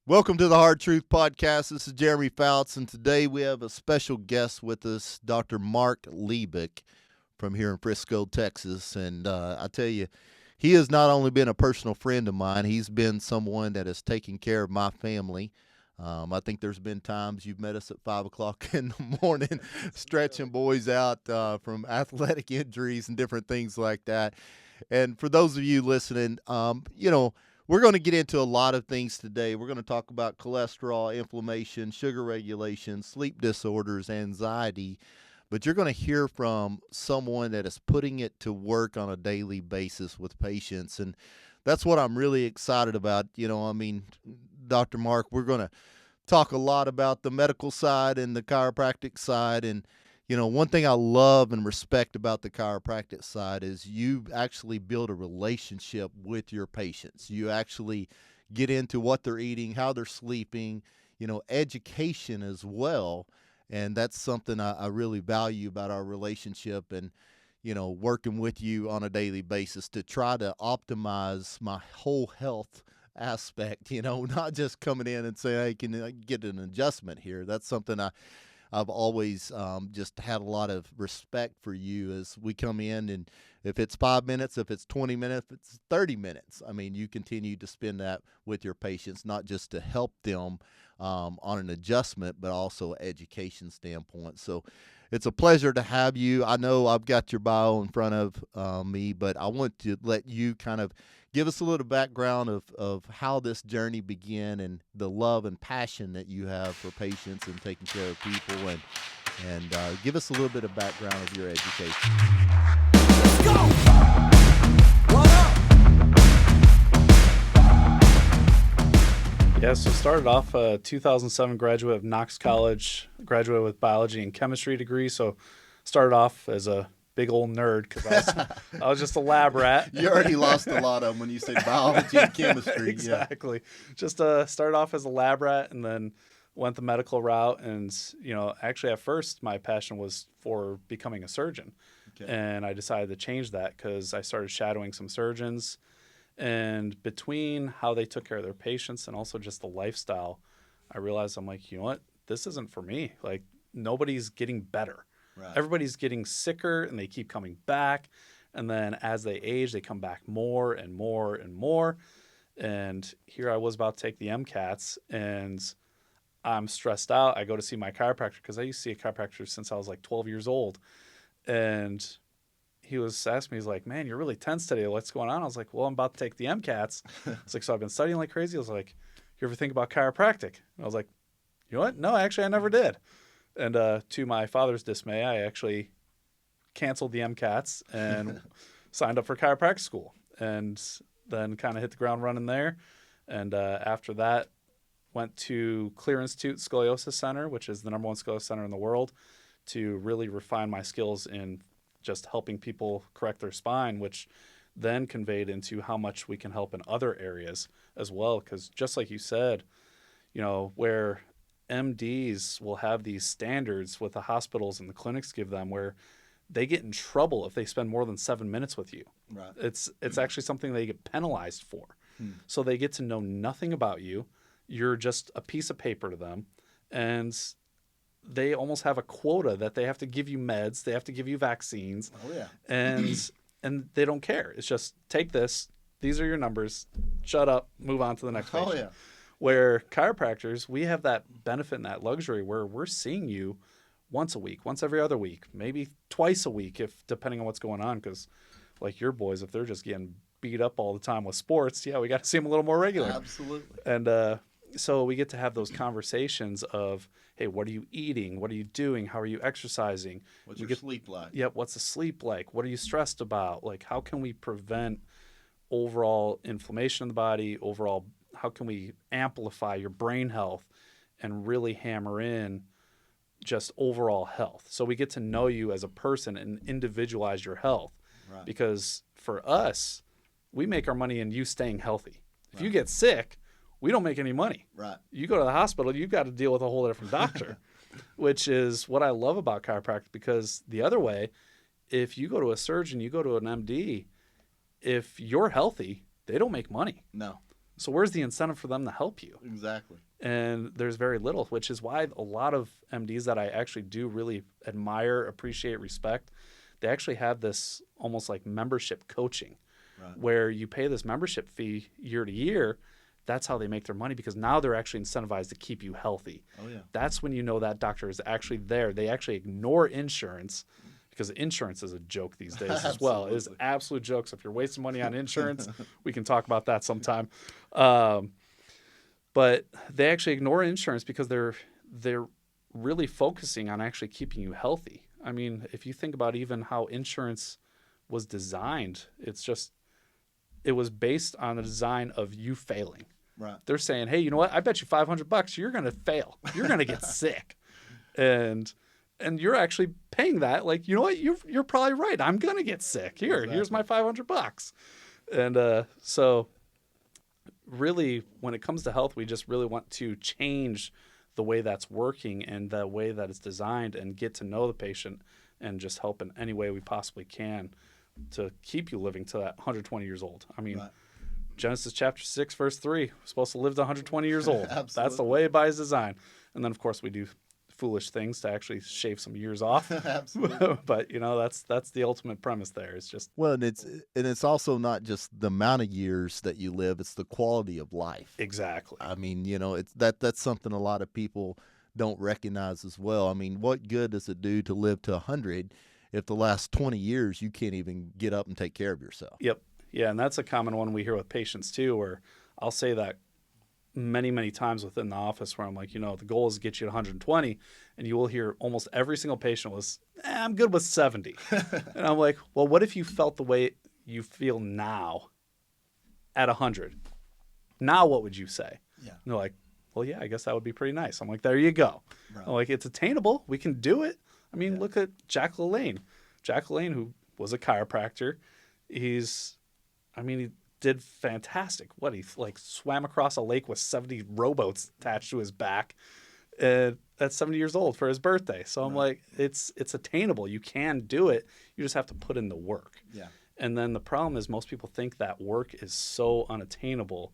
Welcome to the Hard Truth Podcast. This is Jeremy Fouts, and today we have a special guest with us, Dr. Mark Liebich from here in Frisco, Texas. And I tell you, he has not only been a personal friend of mine, he's been someone that has taken care of my family. I think there's been times you've met us at 5 o'clock in the morning, stretching boys out from athletic injuries and different things like that. And for those of you listening, we're going to get into a lot of things today. We're going to talk about cholesterol, inflammation, sugar regulation, sleep disorders, anxiety. But you're going to hear from someone that is putting it to work on a daily basis with patients. And that's what I'm really excited about. Dr. Mark, we're going to talk a lot about the medical side and the chiropractic side. And one thing I love and respect about the chiropractic side is you actually build a relationship with your patients. You actually get into what they're eating, how they're sleeping, education as well. And that's something I really value about our relationship and, working with you on a daily basis to try to optimize my whole health aspect, not just coming in and saying, hey, can I get an adjustment here? That's something I've always just had a lot of respect for you as we come in, and if it's 5 minutes, if it's 20 minutes, if it's 30 minutes, you continue to spend that with your patients, not just to help them on an adjustment, but also education standpoint. So it's a pleasure to have you. I know I've got your bio in front of me, but I want to let you kind of give us a little background of how this journey began and the love and passion that you have for patients and taking care of people, and give us a little bit of background of your education. Let's go! What up? Yeah, so started off 2007 graduate of Knox College, graduated with biology and chemistry degree. So started off as a big old nerd because I was just a lab rat. You already lost a lot of them when you said biology and chemistry. Exactly. Yeah. Just started off as a lab rat and then went the medical route. And, actually at first my passion was for becoming a surgeon. Okay. And I decided to change that because I started shadowing some surgeons. And between how they took care of their patients and also just the lifestyle, I realized I'm like, you know what? This isn't for me. Like, nobody's getting better. Right. Everybody's getting sicker and they keep coming back. And then as they age, they come back more and more and more. And here I was about to take the MCATs and I'm stressed out. I go to see my chiropractor because I used to see a chiropractor since I was like 12 years old. And he was asking me, he's like, man, you're really tense today. What's going on? I was like, well, I'm about to take the MCATs. It's like, so I've been studying like crazy. I was like, you ever think about chiropractic? And I was like, you know what? No, actually, I never did. And to my father's dismay, I actually canceled the MCATs and signed up for chiropractic school and then kind of hit the ground running there. And after that, went to Clear Institute Scoliosis Center, which is the number one scoliosis center in the world, to really refine my skills in just helping people correct their spine, which then conveyed into how much we can help in other areas as well. Because just like you said, where MDs will have these standards with the hospitals and the clinics give them where they get in trouble if they spend more than 7 minutes with you. Right. It's actually something they get penalized for. So they get to know nothing about you. You're just a piece of paper to them. And they almost have a quota that they have to give you meds. They have to give you vaccines. Oh, yeah. And they don't care. It's just take this. These are your numbers. Shut up. Move on to the next patient. Oh, yeah. Where chiropractors, we have that benefit and that luxury where we're seeing you once a week, once every other week, maybe twice a week, if depending on what's going on. Because like your boys, if they're just getting beat up all the time with sports, yeah, we got to see them a little more regular. Absolutely. And so we get to have those conversations of, hey, what are you eating? What are you doing? How are you exercising? What's your sleep like? Yep. What's the sleep like? What are you stressed about? Like, how can we prevent overall inflammation in the body? Overall, how can we amplify your brain health and really hammer in just overall health? So we get to know you as a person and individualize your health. Right. Because for us, we make our money in you staying healthy. If you get sick, we don't make any money. Right. You go to the hospital, you've got to deal with a whole different doctor, which is what I love about chiropractic, because the other way, if you go to a surgeon, you go to an MD, if you're healthy, they don't make money. No. So where's the incentive for them to help you? Exactly. And there's very little, which is why a lot of MDs that I actually do really admire, appreciate, respect, they actually have this almost like membership coaching, Right. where you pay this membership fee year to year. That's how they make their money, because now they're actually incentivized to keep you healthy. Oh, yeah. That's when you know that doctor is actually there. They actually ignore insurance, because insurance is a joke these days as well. It is absolute jokes. If you're wasting money on insurance, we can talk about that sometime. But they actually ignore insurance because they're really focusing on actually keeping you healthy. I mean, if you think about even how insurance was designed, it was based on the design of you failing. Right. They're saying, hey, you know what? I bet you $500 you're going to fail. You're going to get sick. And you're actually paying that. Like, you know what? You're probably right. I'm going to get sick. Here's my $500. And so really, when it comes to health, we just really want to change the way that's working and the way that it's designed, and get to know the patient and just help in any way we possibly can to keep you living to that 120 years old. I mean, Right. Genesis chapter 6, verse 3, we're supposed to live to 120 years old. That's the Absolutely. way by his design. And then, of course, we do foolish things to actually shave some years off. Absolutely. But, that's the ultimate premise there. It's just, Well, and it's also not just the amount of years that you live; it's the quality of life. exactly. I mean, it's that's something a lot of people don't recognize as well. I mean, what good does it do to live to 100 if the last 20 years you can't even get up and take care of yourself? Yep. Yeah, and that's a common one we hear with patients too, where I'll say that many, many times within the office, where I'm like, the goal is to get you to 120, and you will hear almost every single patient was, I'm good with 70. And I'm like, well, what if you felt the way you feel now at 100? Now what would you say? Yeah. And they're like, well, yeah, I guess that would be pretty nice. I'm like, there you go. Right. I'm like, it's attainable. We can do it. I mean, look at Jack LaLanne. Jack LaLanne, who was a chiropractor, he did fantastic. He swam across a lake with 70 rowboats attached to his back at 70 years old for his birthday. So I'm like, it's attainable. You can do it. You just have to put in the work. Yeah. And then the problem is most people think that work is so unattainable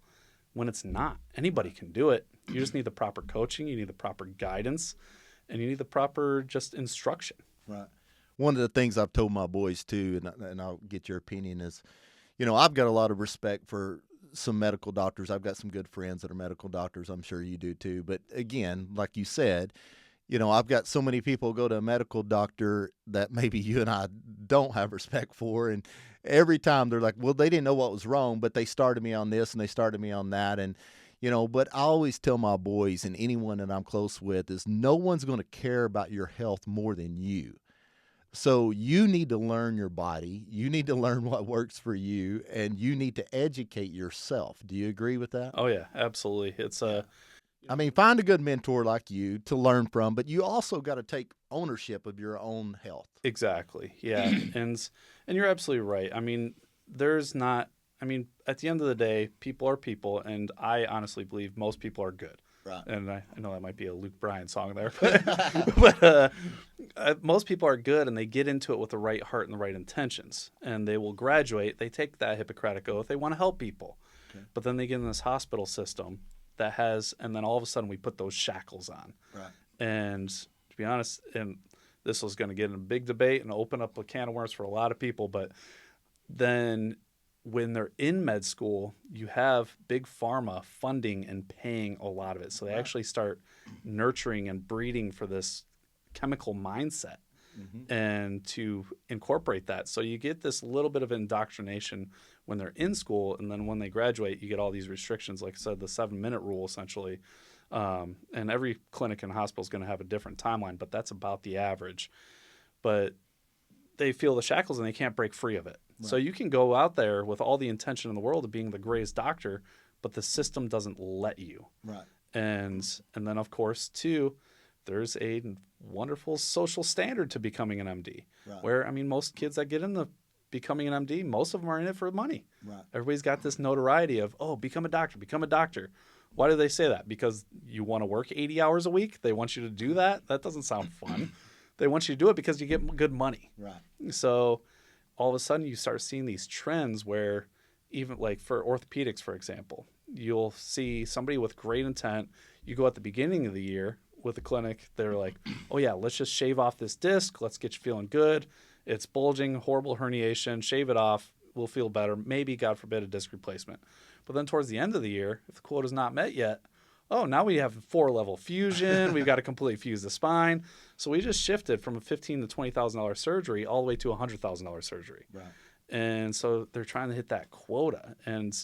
when it's not. Anybody can do it. You just need the proper coaching. You need the proper guidance, and you need the proper just instruction. Right. One of the things I've told my boys too, and I'll get your opinion, is, I've got a lot of respect for some medical doctors. I've got some good friends that are medical doctors. I'm sure you do too. But again, like you said, I've got so many people go to a medical doctor that maybe you and I don't have respect for. And every time they're like, well, they didn't know what was wrong, but they started me on this and they started me on that. And, but I always tell my boys and anyone that I'm close with is no one's going to care about your health more than you. So you need to learn your body. You need to learn what works for you, and you need to educate yourself. Do you agree with that? Oh yeah, absolutely. It's I mean, find a good mentor like you to learn from, but you also got to take ownership of your own health. exactly. Yeah. and you're absolutely right. I mean, at the end of the day, people are people, and I honestly believe most people are good. Right. And I know that might be a Luke Bryan song there, but most people are good, and they get into it with the right heart and the right intentions, and they will graduate. They take that Hippocratic oath. They want to help people, but then they get in this hospital system and then all of a sudden we put those shackles on. Right. And to be honest, and this was going to get in a big debate and open up a can of worms for a lot of people, but then when they're in med school, you have big pharma funding and paying a lot of it. So they actually start nurturing and breeding for this chemical mindset and to incorporate that. So you get this little bit of indoctrination when they're in school, and then when they graduate, you get all these restrictions. Like I said, the 7-minute rule, essentially. And every clinic and hospital is going to have a different timeline, but that's about the average. But they feel the shackles and they can't break free of it. Right. So you can go out there with all the intention in the world of being the greatest doctor, but the system doesn't let you. Right. And then, of course, too, there's a wonderful social standard to becoming an MD. Right. Where, most kids that get into becoming an MD, most of them are in it for money. Right. Everybody's got this notoriety of, become a doctor, become a doctor. Why do they say that? Because you want to work 80 hours a week? They want you to do that? That doesn't sound fun. They want you to do it because you get good money. Right. So all of a sudden you start seeing these trends where even like for orthopedics, for example, you'll see somebody with great intent. You go at the beginning of the year with the clinic, they're like, oh yeah, let's just shave off this disc. Let's get you feeling good. It's bulging, horrible herniation. Shave it off. We'll feel better. Maybe, God forbid, a disc replacement. But then towards the end of the year, if the quota is not met yet, oh, now we have 4-level fusion. We've got to completely fuse the spine. So we just shifted from a $15,000 to $20,000 surgery all the way to a $100,000 surgery. Right. And so they're trying to hit that quota. And,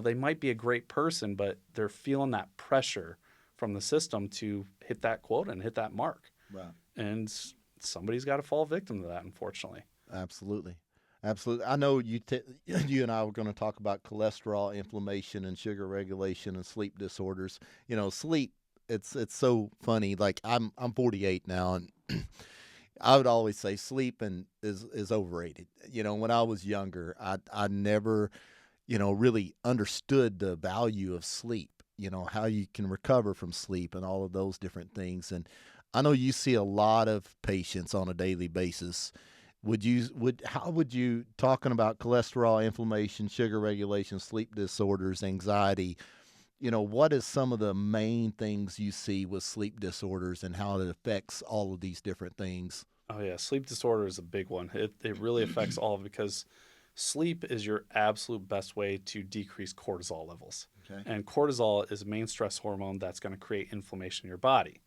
they might be a great person, but they're feeling that pressure from the system to hit that quota and hit that mark. Right. And somebody's got to fall victim to that, unfortunately. Absolutely. Absolutely. I know you and I were going to talk about cholesterol, inflammation, and sugar regulation and sleep disorders. Sleep, it's so funny. Like I'm 48 now, and I would always say sleep is overrated. When I was younger, I never, really understood the value of sleep, how you can recover from sleep and all of those different things. And I know you see a lot of patients on a daily basis. How would you, talking about cholesterol, inflammation, sugar regulation, sleep disorders, anxiety, what is some of the main things you see with sleep disorders and how it affects all of these different things? Oh yeah, sleep disorder is a big one. It really affects all because sleep is your absolute best way to decrease cortisol levels. Okay. And cortisol is a main stress hormone that's going to create inflammation in your body.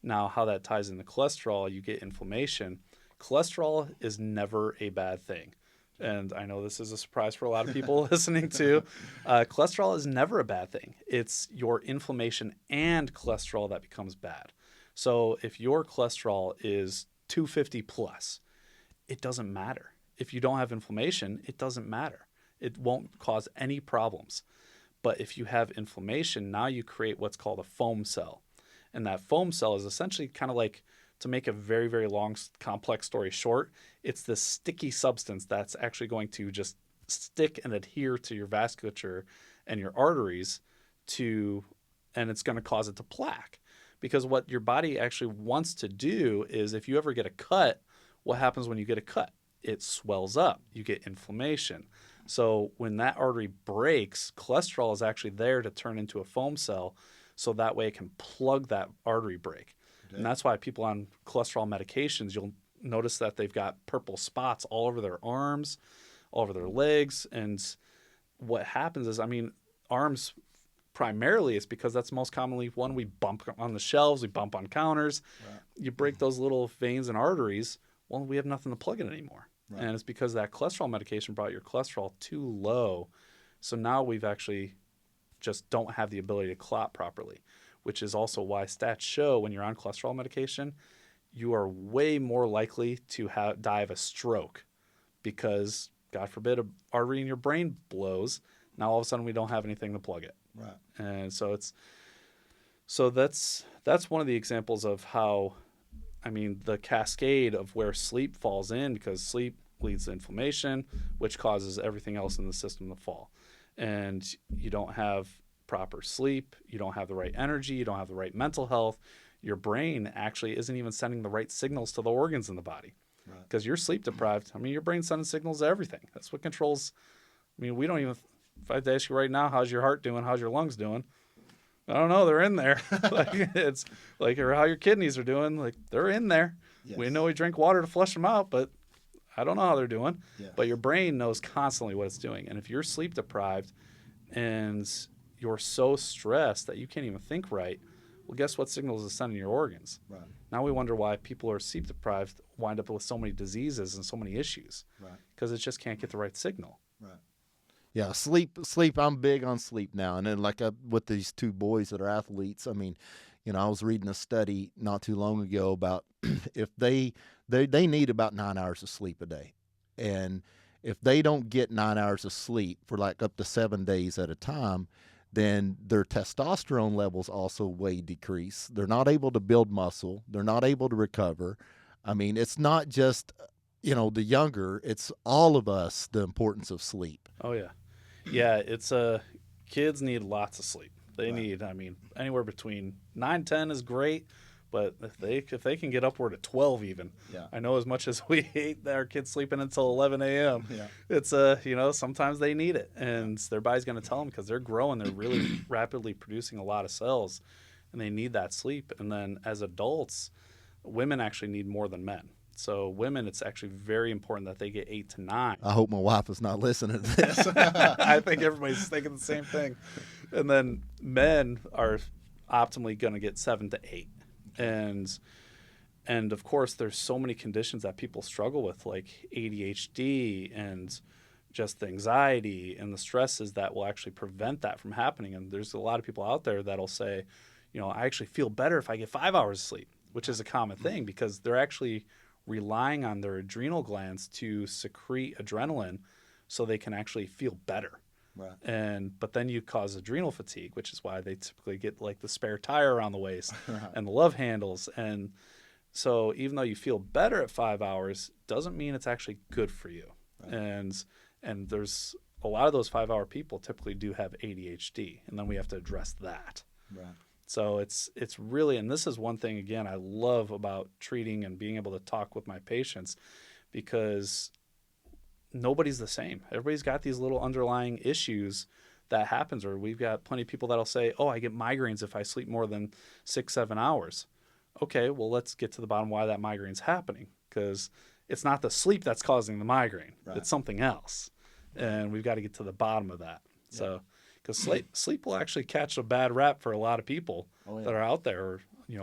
Now, how that ties into cholesterol, you get inflammation. Cholesterol is never a bad thing. And I know this is a surprise for a lot of people listening to. Cholesterol is never a bad thing. It's your inflammation and cholesterol that becomes bad. So if your cholesterol is 250 plus, it doesn't matter. If you don't have inflammation, it doesn't matter. It won't cause any problems. But if you have inflammation, now you create what's called a foam cell. And that foam cell is essentially kind of like, to make a very, very long, complex story short, it's this sticky substance that's actually going to just stick and adhere to your vasculature and your arteries and it's going to cause it to plaque. Because what your body actually wants to do is, if you ever get a cut, what happens when you get a cut? It swells up. You get inflammation. So when that artery breaks, cholesterol is actually there to turn into a foam cell, so that way it can plug that artery break. Okay. And that's why people on cholesterol medications, you'll notice that they've got purple spots all over their arms, all over their legs. And what happens is, arms primarily is because that's most commonly one we bump on the shelves, we bump on counters. Right. You break those little veins and arteries, well, we have nothing to plug in anymore. Right. And it's because that cholesterol medication brought your cholesterol too low. So now we've actually just don't have the ability to clot properly, which is also why stats show when you're on cholesterol medication, you are way more likely to die of a stroke because, God forbid, an artery in your brain blows. Now all of a sudden we don't have anything to plug it. Right. And so that's one of the examples of how, the cascade of where sleep falls in, because sleep leads to inflammation, which causes everything else in the system to fall. And you don't have proper sleep, you don't have the right energy, you don't have the right mental health. Your brain actually isn't even sending the right signals to the organs in the body because you're sleep deprived. Your brain's sending signals to everything. That's what controls. We don't even, if I had to ask you right now, how's your heart doing? How's your lungs doing? I don't know. They're in there. It's like, or how your kidneys are doing. Like, they're in there. Yes. We know we drink water to flush them out, but I don't know how they're doing. Yes. But your brain knows constantly what it's doing. And if you're sleep deprived and you're so stressed that you can't even think right, well, guess what signals is sending your organs? Right. Now we wonder why people who are sleep deprived wind up with so many diseases and so many issues. Right. Because it just can't get the right signal. Right. Yeah, sleep. I'm big on sleep now. And then with these two boys that are athletes, I was reading a study not too long ago about if they need about 9 hours of sleep a day. And if they don't get 9 hours of sleep for up to 7 days at a time, then their testosterone levels also way decrease. They're not able to build muscle. They're not able to recover. It's not just, the younger, it's all of us, the importance of sleep. Oh, yeah. Yeah, it's kids need lots of sleep. They need, anywhere between 9-10 is great, But if they can get upward at 12 even, Yeah. I know as much as we hate our kids sleeping until 11 a.m. Yeah. It's sometimes they need it, and their body's going to tell them because they're growing, they're really rapidly producing a lot of cells, and they need that sleep. And then as adults, women actually need more than men. So women, it's actually very important that they get 8 to 9. I hope my wife is not listening to this. I think everybody's thinking the same thing. And then men are optimally going to get 7 to 8. And of course, there's so many conditions that people struggle with, like ADHD and just the anxiety and the stresses that will actually prevent that from happening. And there's a lot of people out there that'll say, I actually feel better if I get 5 hours of sleep, which is a common thing because they're actually relying on their adrenal glands to secrete adrenaline so they can actually feel better. Right. But then you cause adrenal fatigue, which is why they typically get like the spare tire around the waist Right. and the love handles. And so even though you feel better at 5 hours, doesn't mean it's actually good for you. Right. And there's a lot of those 5-hour people typically do have ADHD, and then we have to address that. Right. So it's really, and this is one thing, again, I love about treating and being able to talk with my patients, because nobody's the same. Everybody's got these little underlying issues that happens, or we've got plenty of people that'll say, oh, I get migraines if I sleep more than 6-7 hours. Okay, well, let's get to the bottom why that migraine's happening, because it's not the sleep that's causing the migraine. Right. It's something else, and we've got to get to the bottom of that. Yeah. So because sleep will actually catch a bad rap for a lot of people that are out there. Or,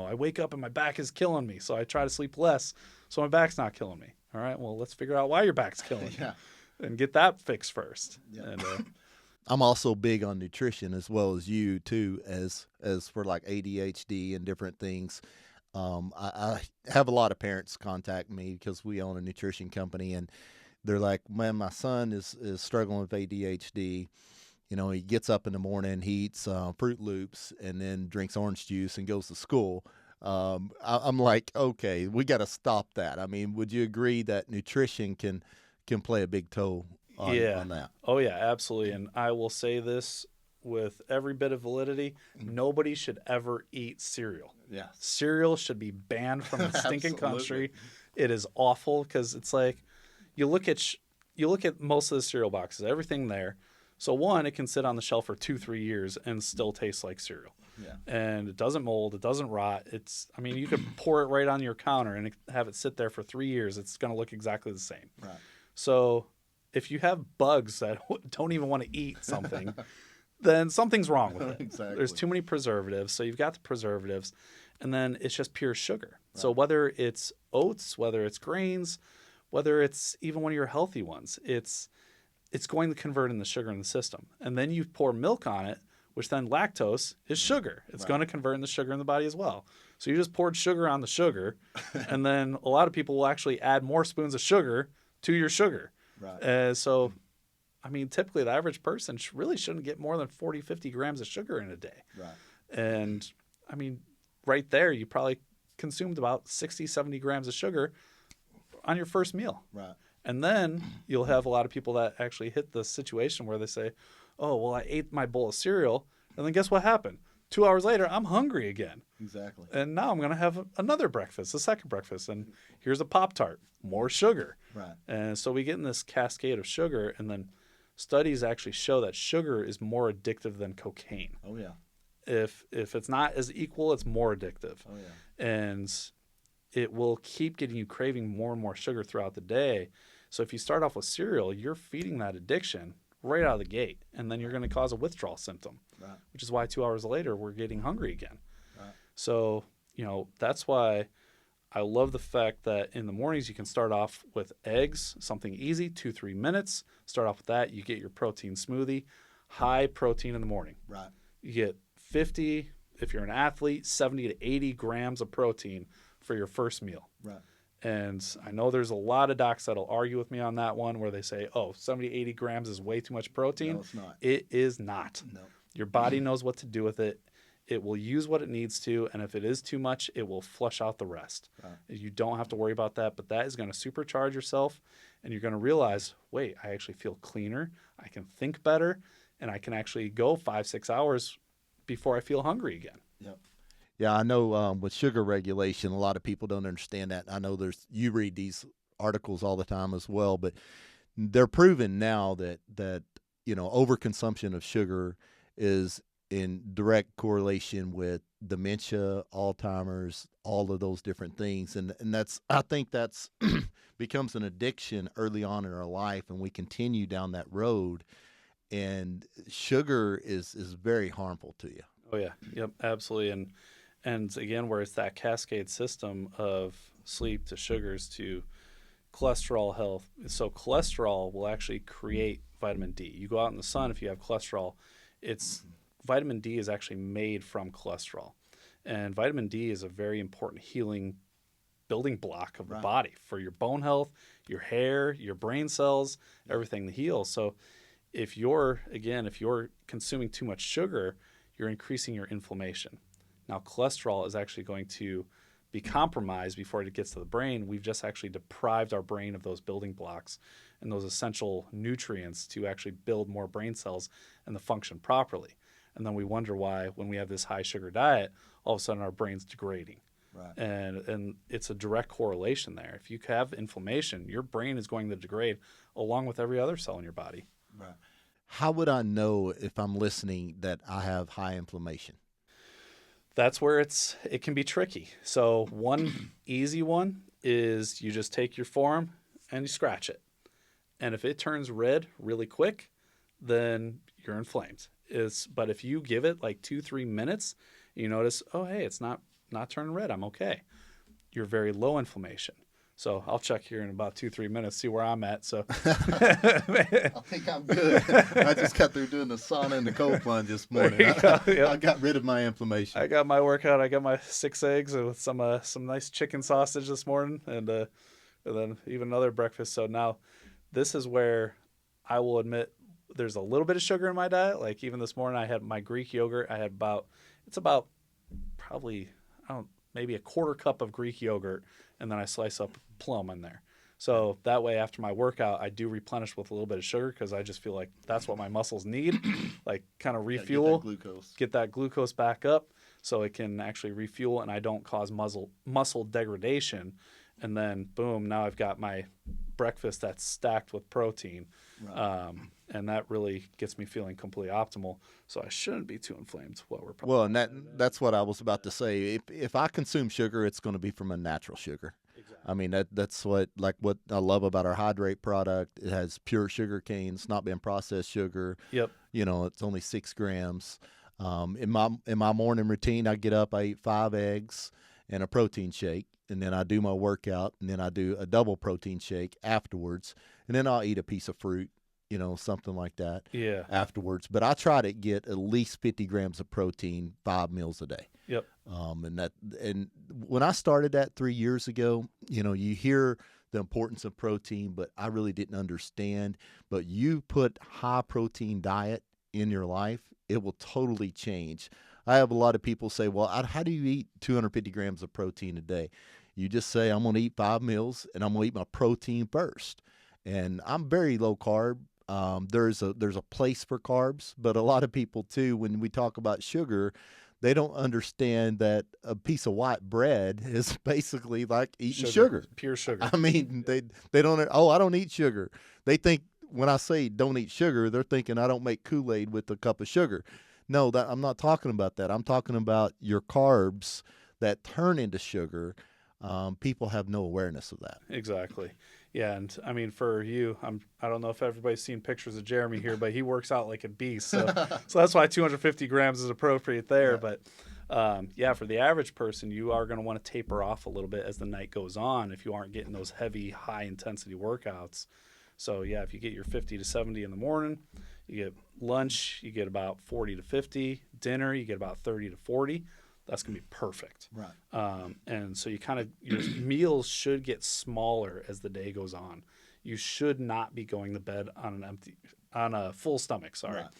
I wake up and my back is killing me, so I try to sleep less so my back's not killing me. All right, well, let's figure out why your back's killing you and get that fixed first. Yeah. And, I'm also big on nutrition as well as you too, as for like ADHD and different things. I have a lot of parents contact me because we own a nutrition company, and they're like, man, my son is struggling with ADHD. He gets up in the morning, he eats Fruit Loops, and then drinks orange juice and goes to school. I'm like, okay, we got to stop that. I mean, would you agree that nutrition can play a big toll on that? Oh, yeah, absolutely. And I will say this with every bit of validity, nobody should ever eat cereal. Yeah. Cereal should be banned from the stinking country. It is awful because it's like you look at most of the cereal boxes, everything there. So one, it can sit on the shelf for 2-3 years and still taste like cereal. Yeah. And it doesn't mold, it doesn't rot. You could pour it right on your counter and have it sit there for 3 years. It's going to look exactly the same. Right. So if you have bugs that don't even want to eat something, then something's wrong with it. Exactly. There's too many preservatives. So you've got the preservatives, and then it's just pure sugar. Right. So whether it's oats, whether it's grains, whether it's even one of your healthy ones, it's going to convert in the sugar in the system. And then you pour milk on it, which then lactose is sugar. It's going to convert in the sugar in the body as well. So you just poured sugar on the sugar, and then a lot of people will actually add more spoons of sugar to your sugar. Right. Typically the average person really shouldn't get more than 40-50 grams of sugar in a day. Right. And right there, you probably consumed about 60-70 grams of sugar on your first meal. Right. And then you'll have a lot of people that actually hit the situation where they say, oh, well, I ate my bowl of cereal, and then guess what happened? 2 hours later, I'm hungry again. Exactly. And now I'm going to have another breakfast, a second breakfast, and here's a Pop-Tart, more sugar. Right. And so we get in this cascade of sugar, and then studies actually show that sugar is more addictive than cocaine. Oh, yeah. If it's not as equal, it's more addictive. Oh, yeah. And it will keep getting you craving more and more sugar throughout the day. So if you start off with cereal, you're feeding that addiction right out of the gate, and then you're going to cause a withdrawal symptom, Right. which is why 2 hours later we're getting hungry again. Right. So, that's why I love the fact that in the mornings you can start off with eggs, something easy, 2-3 minutes. Start off with that. You get your protein smoothie, high protein in the morning. Right. You get 50, if you're an athlete, 70 to 80 grams of protein for your first meal. Right. And I know there's a lot of docs that'll argue with me on that one where they say, 70, 80 grams is way too much protein. No, it's not. It is not. No. Your body knows what to do with it. It will use what it needs to, and if it is too much, it will flush out the rest. Right. You don't have to worry about that, but that is going to supercharge yourself, and you're going to realize, wait, I actually feel cleaner, I can think better, and I can actually go 5-6 hours before I feel hungry again. Yep. Yeah, I know with sugar regulation, a lot of people don't understand that. I know you read these articles all the time as well, but they're proven now that overconsumption of sugar is in direct correlation with dementia, Alzheimer's, all of those different things, and I think that's becomes an addiction early on in our life, and we continue down that road, and sugar is very harmful to you. Oh yeah, yep, absolutely. And again, where it's that cascade system of sleep to sugars to cholesterol health. So cholesterol will actually create vitamin D. You go out in the sun, if you have cholesterol, it's vitamin D is actually made from cholesterol. And vitamin D is a very important healing building block of the Right. body for your bone health, your hair, your brain cells, everything to heal. So if you're consuming too much sugar, you're increasing your inflammation. Now cholesterol is actually going to be compromised before it gets to the brain. We've just actually deprived our brain of those building blocks and those essential nutrients to actually build more brain cells and to function properly. And then we wonder why, when we have this high sugar diet, all of a sudden our brain's degrading. Right. And it's a direct correlation there. If you have inflammation, your brain is going to degrade along with every other cell in your body. Right. How would I know if I'm listening that I have high inflammation? That's where it can be tricky. So one easy one is you just take your forearm and you scratch it. And if it turns red really quick, then you're inflamed. But if you give it like 2-3 minutes, you notice, oh hey, it's not turning red, I'm okay. You're very low inflammation. So I'll check here in about 2-3 minutes, see where I'm at. So I think I'm good. I just got through doing the sauna and the cold plunge this morning. Yep. I got rid of my inflammation. I got my workout. I got my 6 eggs with some nice chicken sausage this morning, and then even another breakfast. So now, this is where I will admit there's a little bit of sugar in my diet. Like even this morning, I had my Greek yogurt. I had about probably maybe a quarter cup of Greek yogurt, and then I slice up plum in there. So that way, after my workout, I do replenish with a little bit of sugar because I just feel like that's what my muscles need, like kind of refuel, get that glucose back up so it can actually refuel and I don't cause muscle degradation. And then boom, now I've got my breakfast that's stacked with protein. Right. And that really gets me feeling completely optimal. So I shouldn't be too inflamed while we're Well, and that's what I was about to say. If I consume sugar, it's going to be from a natural sugar. Exactly. I mean that's what I love about our Hydrate product. It has pure sugar cane. It's not been processed sugar. Yep. It's only 6 grams. In my morning routine, I get up, I eat 5 eggs and a protein shake, and then I do my workout, and then I do a double protein shake afterwards, and then I'll eat a piece of fruit, something like that. Yeah. Afterwards. But I try to get at least 50 grams of protein 5 meals a day. Yep. And when I started that 3 years ago, you hear the importance of protein, but I really didn't understand. But you put high protein diet in your life, it will totally change. I have a lot of people say, well, how do you eat 250 grams of protein a day? You just say, I'm going to eat 5 meals and I'm going to eat my protein first. And I'm very low carb. There's a place for carbs, but a lot of people too, when we talk about sugar, they don't understand that a piece of white bread is basically like eating sugar. Pure sugar. I mean, they don't, I don't eat sugar. They think when I say don't eat sugar, they're thinking I don't make Kool-Aid with a cup of sugar. No, I'm not talking about that. I'm talking about your carbs that turn into sugar. People have no awareness of that. Exactly. Yeah, and I mean for you, I don't know if everybody's seen pictures of Jeremy here, but he works out like a beast. So that's why 250 grams is appropriate there. Yeah. But for the average person, you are going to want to taper off a little bit as the night goes on if you aren't getting those heavy, high intensity workouts. So yeah, if you get your 50 to 70 in the morning, you get lunch, you get about 40 to 50, dinner, you get about 30 to 40. That's going to be perfect. Right. And so your meals should get smaller as the day goes on. You should not be going to bed on a full stomach. Sorry. Right.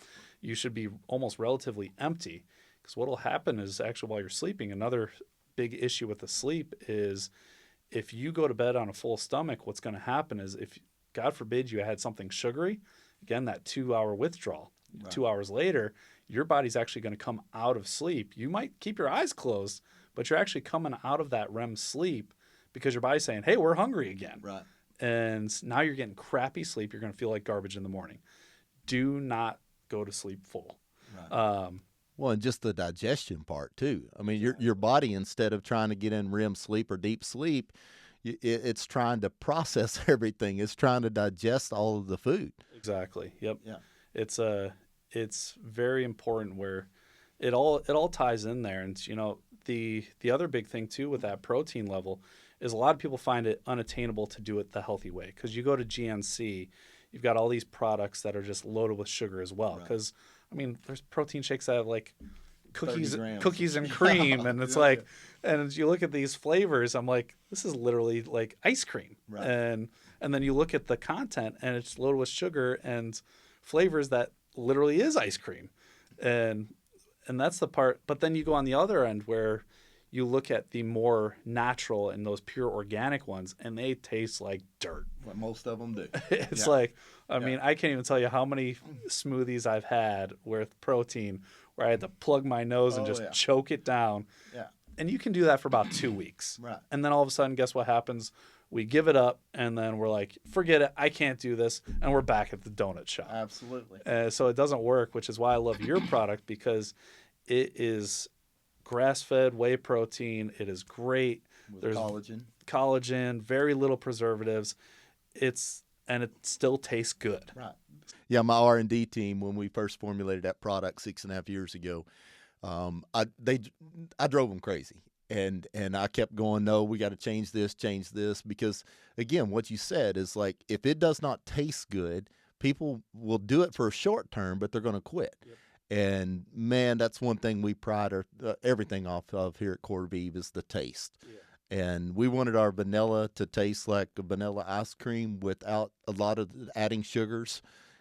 You should be almost relatively empty, because what will happen is actually while you're sleeping, another big issue with the sleep is if you go to bed on a full stomach, what's going to happen is if, God forbid, you had something sugary, again, that 2-hour withdrawal. Right. 2 hours later, your body's actually going to come out of sleep. You might keep your eyes closed, but you're actually coming out of that REM sleep because your body's saying, hey, we're hungry again. Right. And now you're getting crappy sleep. You're going to feel like garbage in the morning. Do not go to sleep full. Right. Well, and just the digestion part too. I mean, your body, instead of trying to get in REM sleep or deep sleep, it's trying to process everything. It's trying to digest all of the food. Exactly. Yep. Yeah. It's very important where it all ties in there. And the other big thing too with that protein level is a lot of people find it unattainable to do it the healthy way, because you go to GNC, you've got all these products that are just loaded with sugar as well. Because I mean, there's protein shakes that have like cookies and cream, and it's like, and you look at these flavors, I'm like, this is literally like ice cream. Right. And then you look at the content, and it's loaded with sugar and flavors that literally is ice cream. And that's the part. But then you go on the other end where you look at the more natural and those pure organic ones, and they taste like dirt. What most of them do. It's like, I mean, I can't even tell you how many smoothies I've had with protein where I had to plug my nose and just choke it down. Yeah. And you can do that for about 2 weeks. Right. And then all of a sudden, guess what happens? We give it up, and then we're like, forget it, I can't do this, and we're back at the donut shop. Absolutely. So it doesn't work, which is why I love your product, because it is grass-fed whey protein. It is great. There's collagen, very little preservatives. And it still tastes good. Right. Yeah, my R&D team, when we first formulated that product 6.5 years ago, I drove them crazy. And I kept going, no, we got to change this, because again, what you said is like, if it does not taste good, people will do it for a short term, but they're going to quit. Yep. And man, that's one thing we pride everything off of here at Core Vive is the taste. Yeah. And we wanted our vanilla to taste like a vanilla ice cream without a lot of adding sugars,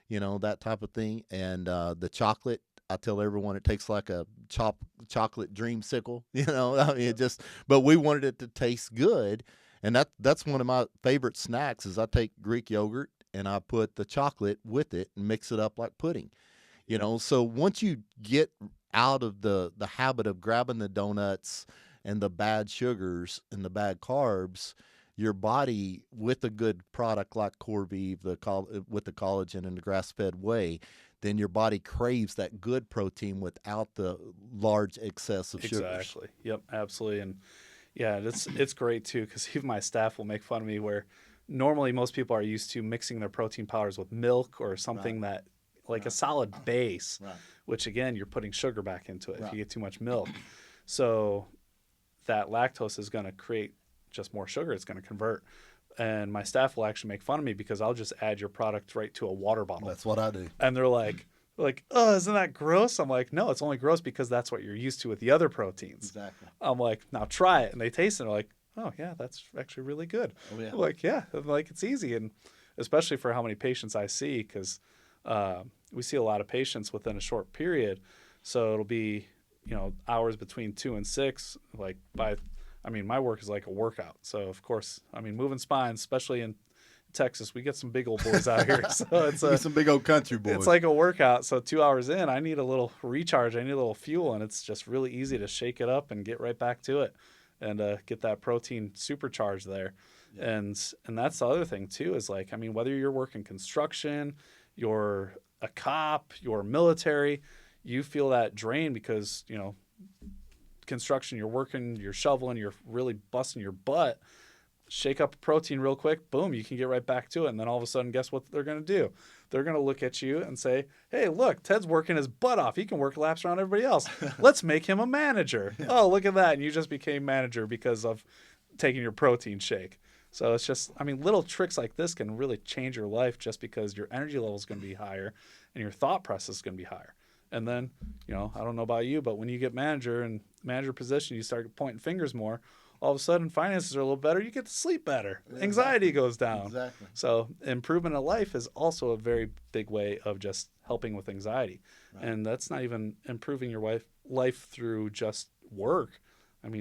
that type of thing. And the chocolate, I tell everyone it tastes like a chocolate dreamsicle, I mean, but we wanted it to taste good. And that's one of my favorite snacks is I take Greek yogurt and I put the chocolate with it and mix it up like pudding, So once you get out of the habit of grabbing the donuts and the bad sugars and the bad carbs, your body, with a good product like Core Vive, with the collagen and the grass-fed whey, then your body craves that good protein without the large excess of sugars. Exactly. Yep, absolutely. And yeah, it's great too, because even my staff will make fun of me where normally most people are used to mixing their protein powders with milk or something that like a solid base, which again, you're putting sugar back into it if you get too much milk. So that lactose is going to create just more sugar. It's going to convert. And my staff will actually make fun of me because I'll just add your product right to a water bottle. That's what I do. And they're like, oh, isn't that gross? I'm like, no, it's only gross because that's what you're used to with the other proteins. Exactly. I'm like, now try it. And they taste it. And they're like, oh, yeah, that's actually really good. Oh, yeah. I'm like, yeah, it's easy. And especially for how many patients I see, because we see a lot of patients within a short period. So it'll be, hours between 2 and 6. My work is like a workout. So, of course, moving spines, especially in Texas, we get some big old boys out here. So it's some big old country boys. It's like a workout. So 2 hours in, I need a little recharge. I need a little fuel, and it's just really easy to shake it up and get right back to it and get that protein supercharged there. Yeah. And that's the other thing too, is whether you're working construction, you're a cop, you're military, you feel that drain because, construction, you're working, you're shoveling, you're really busting your butt. Shake up protein real quick, boom, you can get right back to it. And then all of a sudden, guess what they're going to do? They're going to look at you and say, hey, look, Ted's working his butt off. He can work laps around everybody else. Let's make him a manager. Yeah. Oh, look at that. And you just became manager because of taking your protein shake. So it's just, little tricks like this can really change your life just because your energy level is going to be higher and your thought process is going to be higher. And then, I don't know about you, but when you get manager position, you start pointing fingers more. All of a sudden, finances are a little better. You get to sleep better. Yeah, anxiety goes down. Exactly. So improvement of life is also a very big way of just helping with anxiety. Right. And that's not even improving your life through just work.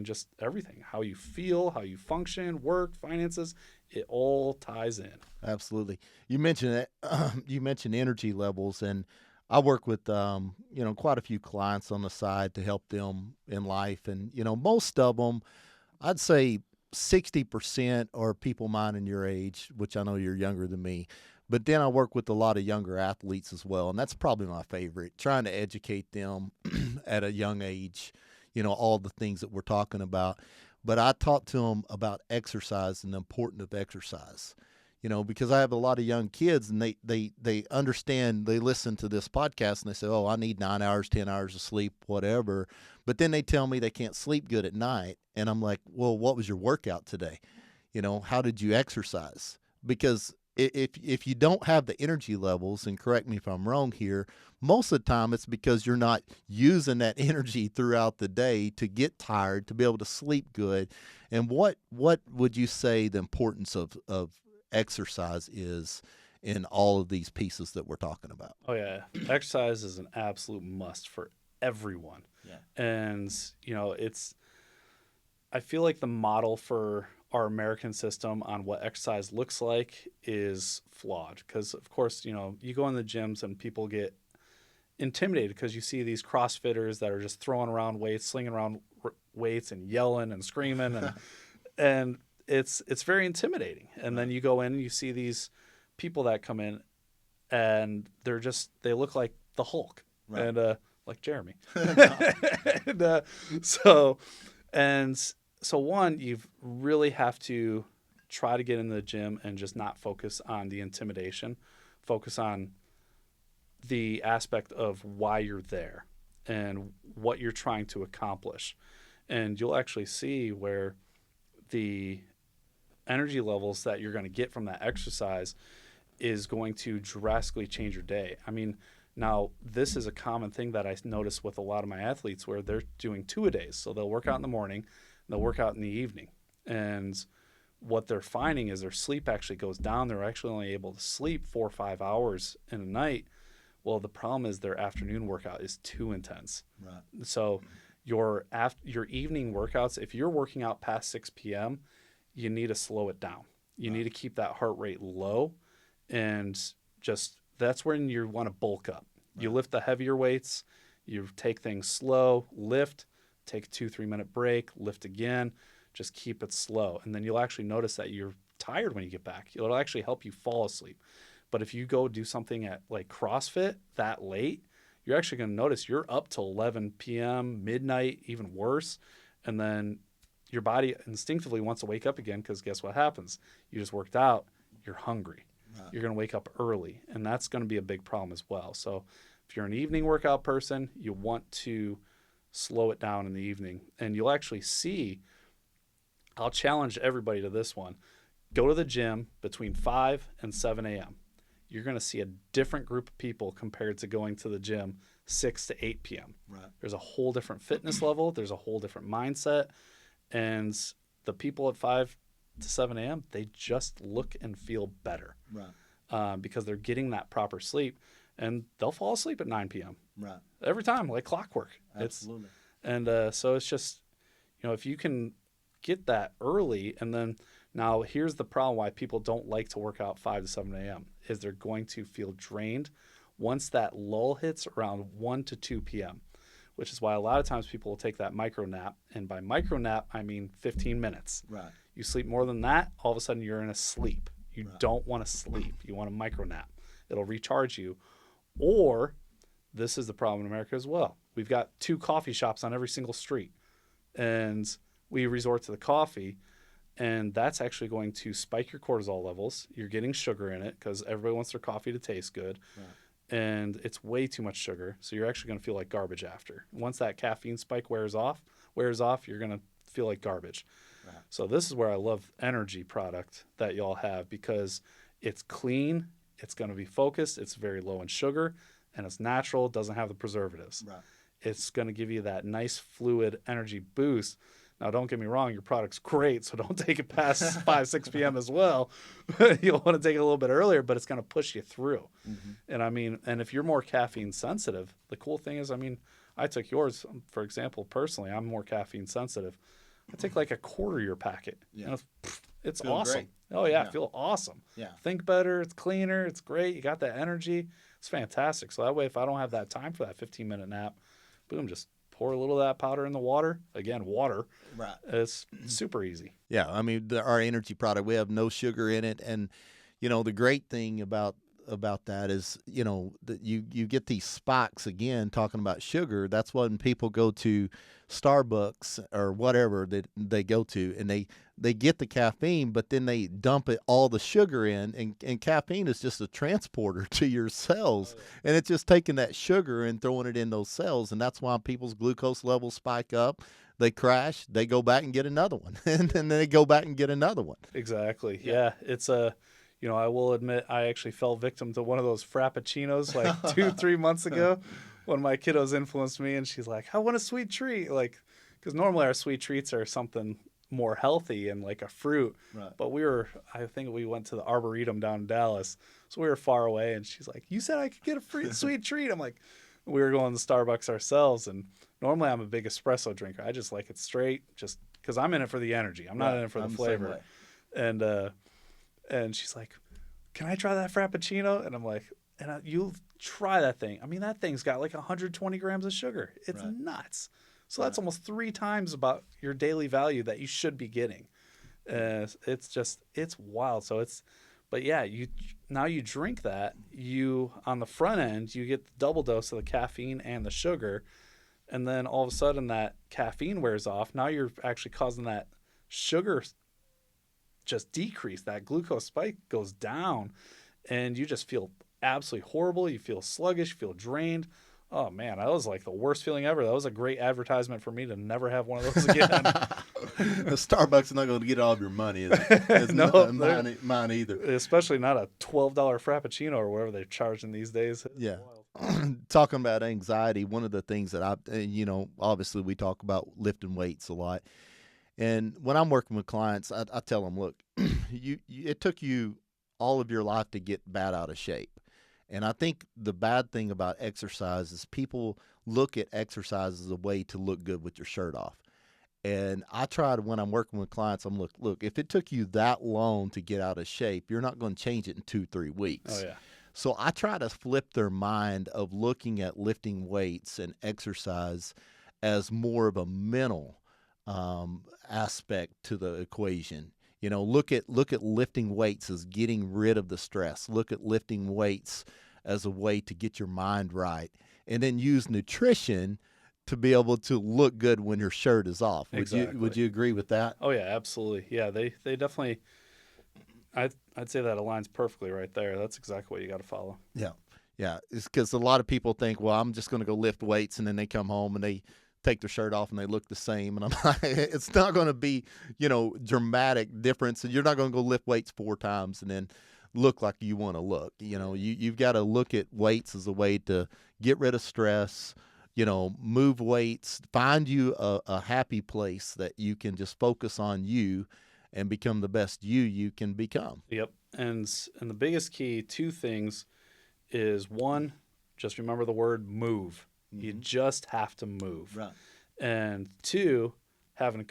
Just everything. How you feel, how you function, work, finances, it all ties in. Absolutely. You mentioned that. You mentioned energy levels, and I work with quite a few clients on the side to help them in life, and most of them, I'd say 60% are people mine in your age, which I know you're younger than me. But then I work with a lot of younger athletes as well, and that's probably my favorite, trying to educate them at a young age, all the things that we're talking about. But I talk to them about exercise and the importance of exercise, because I have a lot of young kids, and they understand, they listen to this podcast and they say, oh, I need 9 hours, 10 hours of sleep, whatever. But then they tell me they can't sleep good at night. And I'm like, well, what was your workout today? How did you exercise? Because if you don't have the energy levels, and correct me if I'm wrong here, most of the time it's because you're not using that energy throughout the day to get tired, to be able to sleep good. And what would you say the importance of exercise is in all of these pieces that we're talking about? Oh yeah, exercise is an absolute must for everyone. Yeah. And I feel like the model for our American system on what exercise looks like is flawed, because of course, you go in the gyms and people get intimidated because you see these CrossFitters that are just throwing around weights, slinging around weights and yelling and screaming and it's very intimidating. And then you go in and you see these people that come in and they look like the Hulk, Right. and like Jeremy. and, so one, you really have to try to get in the gym and just not focus on the intimidation, focus on the aspect of why you're there and what you're trying to accomplish. And you'll actually see where the energy levels that you're going to get from that exercise is going to drastically change your day. I mean, now this is a common thing that I notice with a lot of my athletes, where they're doing 2-a-days. So they'll work out in the morning, they'll work out in the evening. And what they're finding is their sleep actually goes down. They're actually only able to sleep 4 or 5 hours in a night. Well, the problem is their afternoon workout is too intense. Right. So your evening workouts, if you're working out past 6 p.m., you need to slow it down. You need to keep that heart rate low, and just that's when you want to bulk up. Right. You lift the heavier weights, you take things slow, lift, take a 2-3 minute break, lift again, just keep it slow. And then you'll actually notice that you're tired when you get back. It'll actually help you fall asleep. But if you go do something at like CrossFit that late, you're actually going to notice you're up till 11 p.m., midnight, even worse. And then your body instinctively wants to wake up again, because guess what happens? You just worked out, you're hungry. Right. You're going to wake up early, and that's going to be a big problem as well. So if you're an evening workout person, you want to slow it down in the evening. And you'll actually see, I'll challenge everybody to this one. Go to the gym between 5 and 7 a.m. You're going to see a different group of people compared to going to the gym 6 to 8 p.m. Right. There's a whole different fitness level. There's a whole different mindset. And the people at 5 to 7 a.m., they just look and feel better. Right. Because they're getting that proper sleep, and they'll fall asleep at 9 p.m. Right. Every time, like clockwork. Absolutely. So it's just, if you can get that early, and then now here's the problem why people don't like to work out 5 to 7 a.m. is they're going to feel drained once that lull hits around 1 to 2 p.m., which is why a lot of times people will take that micro nap. And by micro nap, I mean 15 minutes. Right. You sleep more than that, all of a sudden you're in a sleep. You Right. don't want to sleep. You want a micro nap. It'll recharge you. Or this is the problem in America as well. We've got 2 coffee shops on every single street, and we resort to the coffee, and that's actually going to spike your cortisol levels. You're getting sugar in it because everybody wants their coffee to taste good. Right. And it's way too much sugar, so you're actually going to feel like garbage after. Once that caffeine spike wears off, you're going to feel like garbage. Right. So this is where I love energy product that y'all have, because it's clean, it's going to be focused, it's very low in sugar, and it's natural, doesn't have the preservatives. Right. It's going to give you that nice fluid energy boost. Now, don't get me wrong, your product's great, so don't take it past 5, 6 p.m. as well. You'll want to take it a little bit earlier, but it's going to push you through. Mm-hmm. And if you're more caffeine sensitive, the cool thing is, I took yours, for example, personally, I'm more caffeine sensitive. I take like a quarter of your packet. Yeah. It's Feeling awesome. great. Oh, yeah, Yeah. I feel awesome. Yeah. Think better, it's cleaner, it's great. You got that energy. It's fantastic. So that way, if I don't have that time for that 15-minute nap, boom, just pour a little of that powder in the water. Again, water. Right. It's super easy. Yeah, I mean, our energy product, we have no sugar in it, and the great thing about that is, that you get these spikes again. Talking about sugar, that's when people go to Starbucks or whatever that they go to, and they get the caffeine, but then they dump all the sugar in, and caffeine is just a transporter to your cells, and it's just taking that sugar and throwing it in those cells, and that's why people's glucose levels spike up. They crash, they go back and get another one, and then they go back and get another one. Exactly. Yeah. It's I will admit I actually fell victim to one of those frappuccinos like 2-3 months ago when my kiddos influenced me, and she's like, I want a sweet treat. Like, because normally our sweet treats are something more healthy and like a fruit. Right. But I think we went to the Arboretum down in Dallas. So we were far away, and she's like, you said I could get a free sweet treat. I'm like, we were going to Starbucks ourselves, and normally I'm a big espresso drinker. I just like it straight, just because I'm in it for the energy. I'm not in it for the flavor. And she's like, can I try that Frappuccino? And I'm like, you'll try that thing. I mean, that thing's got like 120 grams of sugar. It's nuts. So that's almost 3 times about your daily value that you should be getting. It's wild. So but yeah, now you drink that, on the front end, you get the double dose of the caffeine and the sugar. And then all of a sudden that caffeine wears off. Now you're actually causing that sugar just decrease. That glucose spike goes down, and you just feel absolutely horrible. You feel sluggish, you feel drained. Oh man, that was like the worst feeling ever. That was a great advertisement for me to never have one of those again. Starbucks is not going to get all of your money. It's No, not mine either. Especially not a $12 Frappuccino or whatever they're charging these days. Yeah. Talking about anxiety, one of the things that obviously we talk about lifting weights a lot. And when I'm working with clients, I tell them, look, it took you all of your life to get bad out of shape. And I think the bad thing about exercise is people look at exercise as a way to look good with your shirt off. And I try to, when I'm working with clients, I'm look, if it took you that long to get out of shape, you're not going to change it in 2-3 weeks. Oh, yeah. So I try to flip their mind of looking at lifting weights and exercise as more of a mental aspect to the equation. Look at lifting weights as getting rid of the stress. Look at lifting weights as a way to get your mind right, and then use nutrition to be able to look good when your shirt is off. Would you agree with that? Oh yeah, absolutely. Yeah, they definitely. I'd say that aligns perfectly right there. That's exactly what you got to follow. Yeah, yeah. It's because a lot of people think, well, I'm just going to go lift weights, and then they come home and they take their shirt off and they look the same. And I'm like, it's not going to be, dramatic difference. And you're not going to go lift weights 4 times and then look like you want to look. You've got to look at weights as a way to get rid of stress, move weights, find you a happy place that you can just focus on you and become the best you can become. Yep. And the biggest key, 2 things, is 1, just remember the word move. Mm-hmm. You just have to move. Right. And 2, have an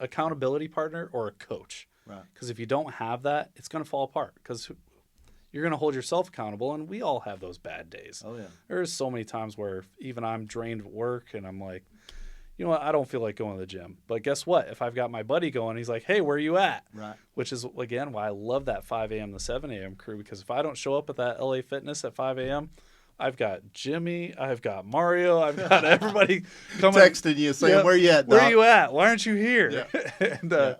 accountability partner or a coach. Right. Because if you don't have that, it's going to fall apart, because you're going to hold yourself accountable, and we all have those bad days. Oh, yeah. There's so many times where even I'm drained at work, and I'm like, you know what, I don't feel like going to the gym. But guess what? If I've got my buddy going, he's like, hey, where are you at? Right. Which is, again, why I love that 5 a.m. to 7 a.m. crew, because if I don't show up at that LA Fitness at 5 a.m., I've got Jimmy, I've got Mario, I've got everybody coming. Texting you saying, where you at, Doc? Where are you at? Why aren't you here? Yeah. And,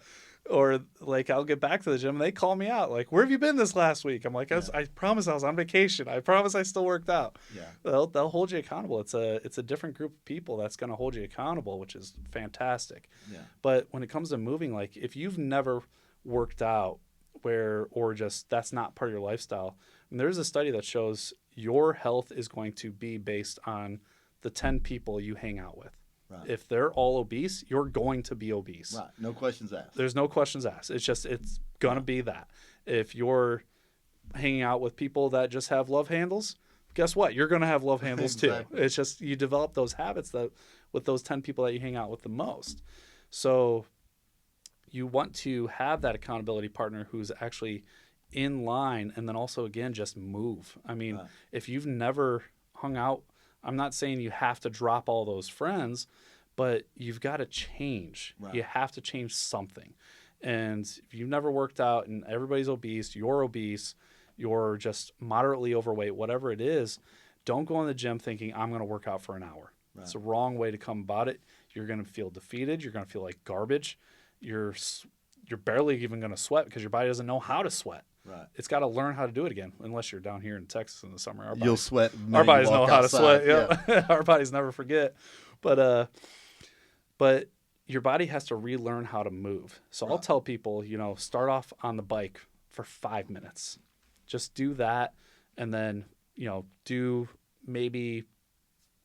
or like I'll get back to the gym and they call me out, like, where have you been this last week? I'm like, I promise I was on vacation. I promise I still worked out. Yeah. They'll hold you accountable. It's a different group of people that's going to hold you accountable, which is fantastic. Yeah. But when it comes to moving, like if you've never worked out or just that's not part of your lifestyle, and there's a study that shows your health is going to be based on the 10 people you hang out with. Right. If they're all obese, you're going to be obese. Right. No questions asked. There's no questions asked. It's going to be that. If you're hanging out with people that just have love handles, guess what? You're going to have love handles Exactly. too. It's just you develop those habits that with those 10 people that you hang out with the most. So you want to have that accountability partner who's actually in line, and then also, again, just move. I mean, Right. if you've never hung out, I'm not saying you have to drop all those friends, but you've got to change. Right. You have to change something. And if you've never worked out and everybody's obese, you're just moderately overweight, whatever it is, don't go in the gym thinking, I'm going to work out for an hour. Right. It's the wrong way to come about it. You're going to feel defeated. You're going to feel like garbage. You're barely even going to sweat because your body doesn't know how to sweat. Right. It's got to learn how to do it again, unless you're down here in Texas in the summer. You'll sweat. Our bodies know how outside. to sweat. Yeah. Our bodies never forget. But your body has to relearn how to move. So I'll tell people, start off on the bike for 5 minutes. Just do that, and then, do maybe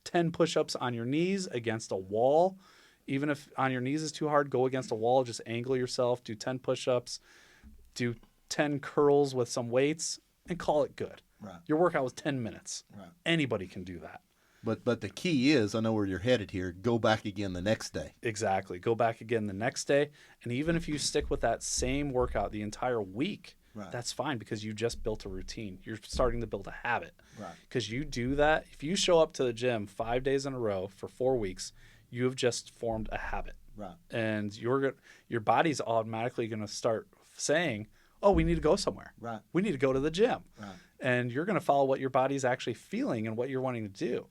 10 push-ups on your knees against a wall. Even if on your knees is too hard, go against a wall, just angle yourself, do 10 push-ups, do 10 curls with some weights, and call it good. Right. Your workout was 10 minutes. Right. Anybody can do that. But the key is, I know where you're headed here, go back again the next day. Exactly. Go back again the next day. And even if you stick with that same workout the entire week, Right. that's fine, because you just built a routine. You're starting to build a habit. Right. Because you do that. If you show up to the gym 5 days in a row for 4 weeks, you have just formed a habit. Right. And your body's automatically going to start saying, oh, we need to go somewhere. Right. We need to go to the gym. Right. And you're going to follow what your body's actually feeling and what you're wanting to do.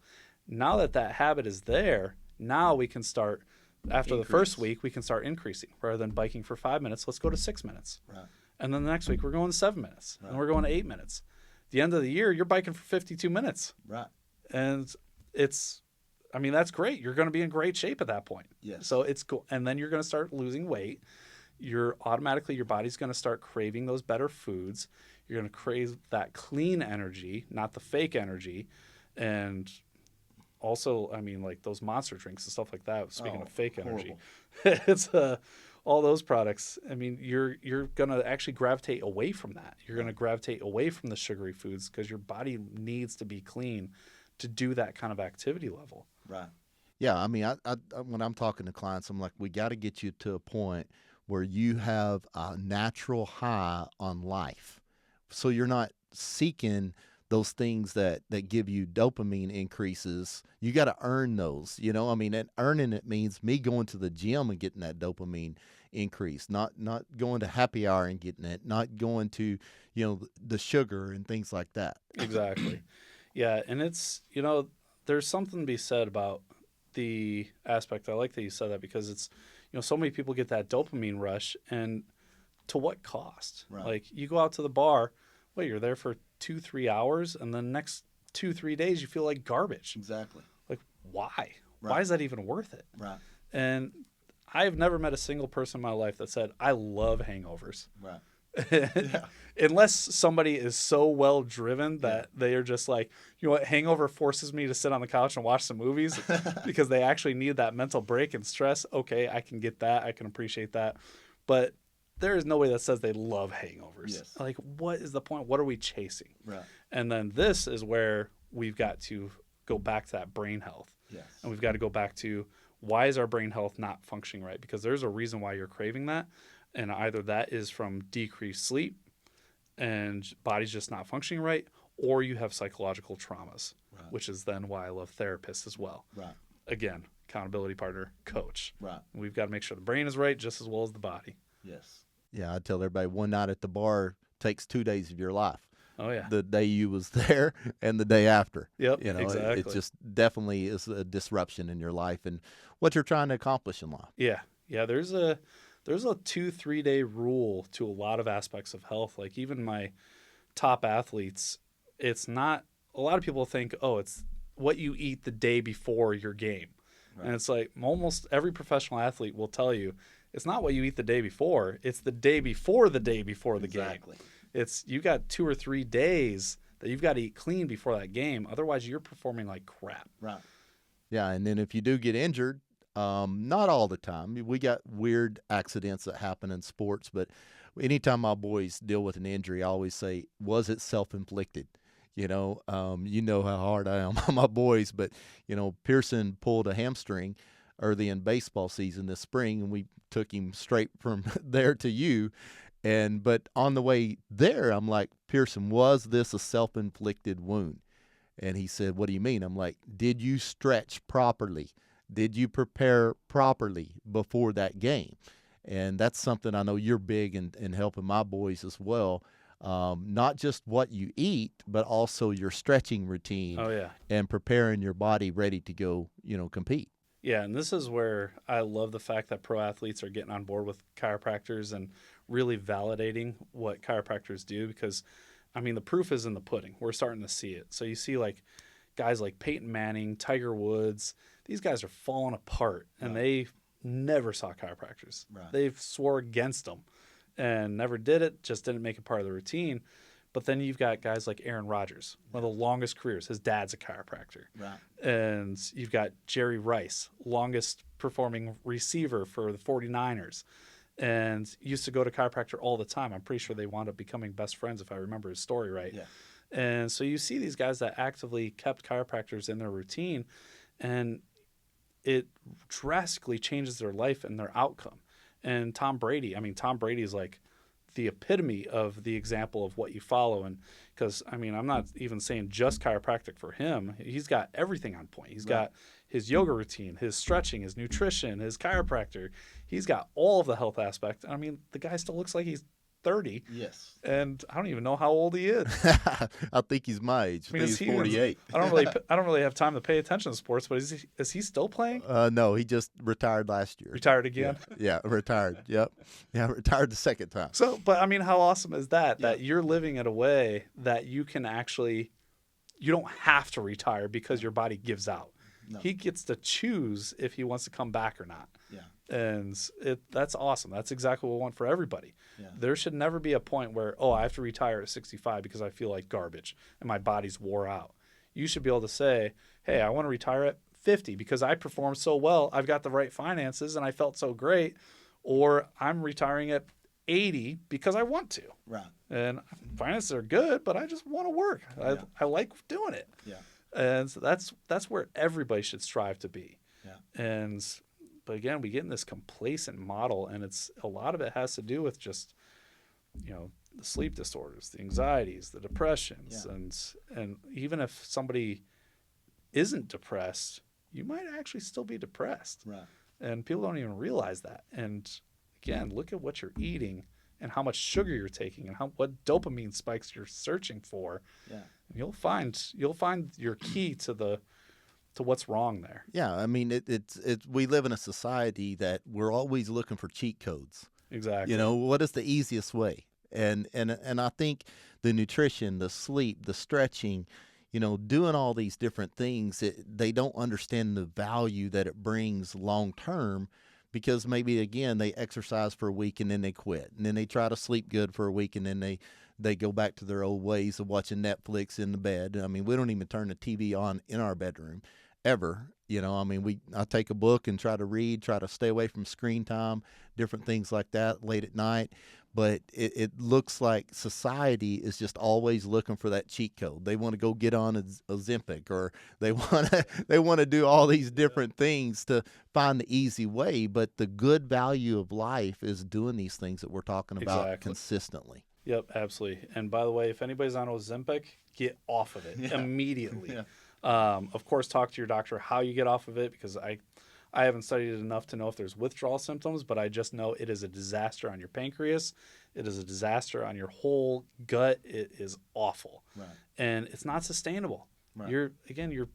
Now that habit is there, now we can start, after the first week, we can start increasing. Rather than biking for 5 minutes, let's go to 6 minutes. Right. And then the next week, we're going to 7 minutes. Right. And we're going to 8 minutes. At the end of the year, you're biking for 52 minutes. Right. And that's great. You're going to be in great shape at that point. Yes. So it's cool. And then you're going to start losing weight. Your body's going to start craving those better foods. You're going to crave that clean energy, not the fake energy. And also, like those monster drinks and stuff like that. Speaking of fake energy, it's all those products. You're going to actually gravitate away from that. You're going to gravitate away from the sugary foods because your body needs to be clean to do that kind of activity level. Right. Yeah. I when I'm talking to clients, I'm like, we got to get you to a point where you have a natural high on life. So you're not seeking those things that give you dopamine increases. You got to earn those, and earning it means me going to the gym and getting that dopamine increase, not going to happy hour and getting it, not going to, the sugar and things like that. Exactly. Yeah. And it's, there's something to be said about the aspect. I like that you said that, because it's, so many people get that dopamine rush, and to what cost? Right. Like, you go out to the bar, you're there for 2-3 hours, and the next 2-3 days you feel like garbage. Exactly. Like, why? Right. Why is that even worth it? Right. And I've never met a single person in my life that said, I love hangovers. Right. Yeah. Unless somebody is so well driven that they are just like, what, hangover forces me to sit on the couch and watch some movies because they actually need that mental break and stress. Okay, I can get that. I can appreciate that. But there is no way that says they love hangovers. Yes. Like, what is the point? What are we chasing? Right. And then this is where we've got to go back to that brain health. Yes. And we've got to go back to, why is our brain health not functioning right? Because there's a reason why you're craving that. And either that is from decreased sleep and body's just not functioning right, or you have psychological traumas, Right. which is then why I love therapists as well. Right. Again, accountability partner, coach. Right. We've got to make sure the brain is right just as well as the body. Yes. Yeah, I tell everybody, one night at the bar takes 2 days of your life. Oh, yeah. The day you was there and the day after. Yep, exactly. It just definitely is a disruption in your life and what you're trying to accomplish in life. Yeah. Yeah, there's a 2-3 day rule to a lot of aspects of health. Like, even my top athletes, it's not, a lot of people think, it's what you eat the day before your game. Right. And it's like, almost every professional athlete will tell you, it's not what you eat the day before, it's the day before the Exactly. game. It's, you got 2 or 3 days that you've got to eat clean before that game. Otherwise, you're performing like crap. Right. Yeah, and then if you do get injured, not all the time. We got weird accidents that happen in sports, but anytime my boys deal with an injury, I always say, was it self-inflicted? You know how hard I am on my boys, but, Pearson pulled a hamstring early in baseball season this spring, and we took him straight from there to you. But on the way there, I'm like, Pearson, was this a self-inflicted wound? And he said, what do you mean? I'm like, did you stretch properly? Did you prepare properly before that game? And that's something I know you're big in helping my boys as well. Not just what you eat, but also your stretching routine. Oh, yeah. And preparing your body ready to go, compete. Yeah, and this is where I love the fact that pro athletes are getting on board with chiropractors and really validating what chiropractors do, because, I mean, the proof is in the pudding. We're starting to see it. So you see like guys like Peyton Manning, Tiger Woods, these guys are falling apart, and they never saw chiropractors. Right. They've swore against them and never did it, just didn't make it part of the routine. But then you've got guys like Aaron Rodgers, one of the longest careers. His dad's a chiropractor. Right. And you've got Jerry Rice, longest performing receiver for the 49ers, and used to go to chiropractor all the time. I'm pretty sure they wound up becoming best friends, if I remember his story right. Yeah. And so you see these guys that actively kept chiropractors in their routine, and it drastically changes their life and their outcome. And Tom Brady is like the epitome of the example of what you follow. And because, I mean, I'm not even saying just chiropractic for him. He's got everything on point. He's got his yoga routine, his stretching, his nutrition, his chiropractor. He's got all of the health aspect. I mean, the guy still looks like he's 30. Yes. And I don't even know how old he is. I think he's my age. I think he's 48. I don't really have time to pay attention to sports, but is he still playing? No, he just retired last year. Retired again? Yeah, retired. Yep. Yeah, retired the second time. So, but I mean, how awesome is that? That you're living in a way that you can actually, you don't have to retire because your body gives out. No. He gets to choose if he wants to come back or not. Yeah. And that's awesome. That's exactly what we want for everybody. Yeah. There should never be a point where, I have to retire at 65 because I feel like garbage and my body's wore out. You should be able to say, hey, I want to retire at 50 because I performed so well. I've got the right finances and I felt so great. Or I'm retiring at 80 because I want to. Right. And finances are good, but I just want to work. Yeah. I like doing it. Yeah. And so that's where everybody should strive to be. Yeah. But again, we get in this complacent model, and a lot of it has to do with just, the sleep disorders, the anxieties, the depressions, and even if somebody isn't depressed, you might actually still be depressed. Right. And people don't even realize that. And again, look at what you're eating and how much sugar you're taking and what dopamine spikes you're searching for. Yeah. And you'll find your key to what's wrong there. Yeah, I mean, it's we live in a society that we're always looking for cheat codes. Exactly. What is the easiest way? And I think the nutrition, the sleep, the stretching, doing all these different things, they don't understand the value that it brings long term, because maybe, again, they exercise for a week and then they quit. And then they try to sleep good for a week and then they go back to their old ways of watching Netflix in the bed. I mean, we don't even turn the TV on in our bedroom ever. I take a book and try to read, try to stay away from screen time, different things like that late at night. But it looks like society is just always looking for that cheat code. They want to go get on a Ozempic, or they want to do all these different things to find the easy way. But the good value of life is doing these things that we're talking about consistently. Yep, absolutely. And by the way, if anybody's on Ozempic, get off of it immediately. Of course, talk to your doctor how you get off of it, because I haven't studied it enough to know if there's withdrawal symptoms, but I just know it is a disaster on your pancreas. It is a disaster on your whole gut. It is awful. Right. And it's not sustainable. Right. If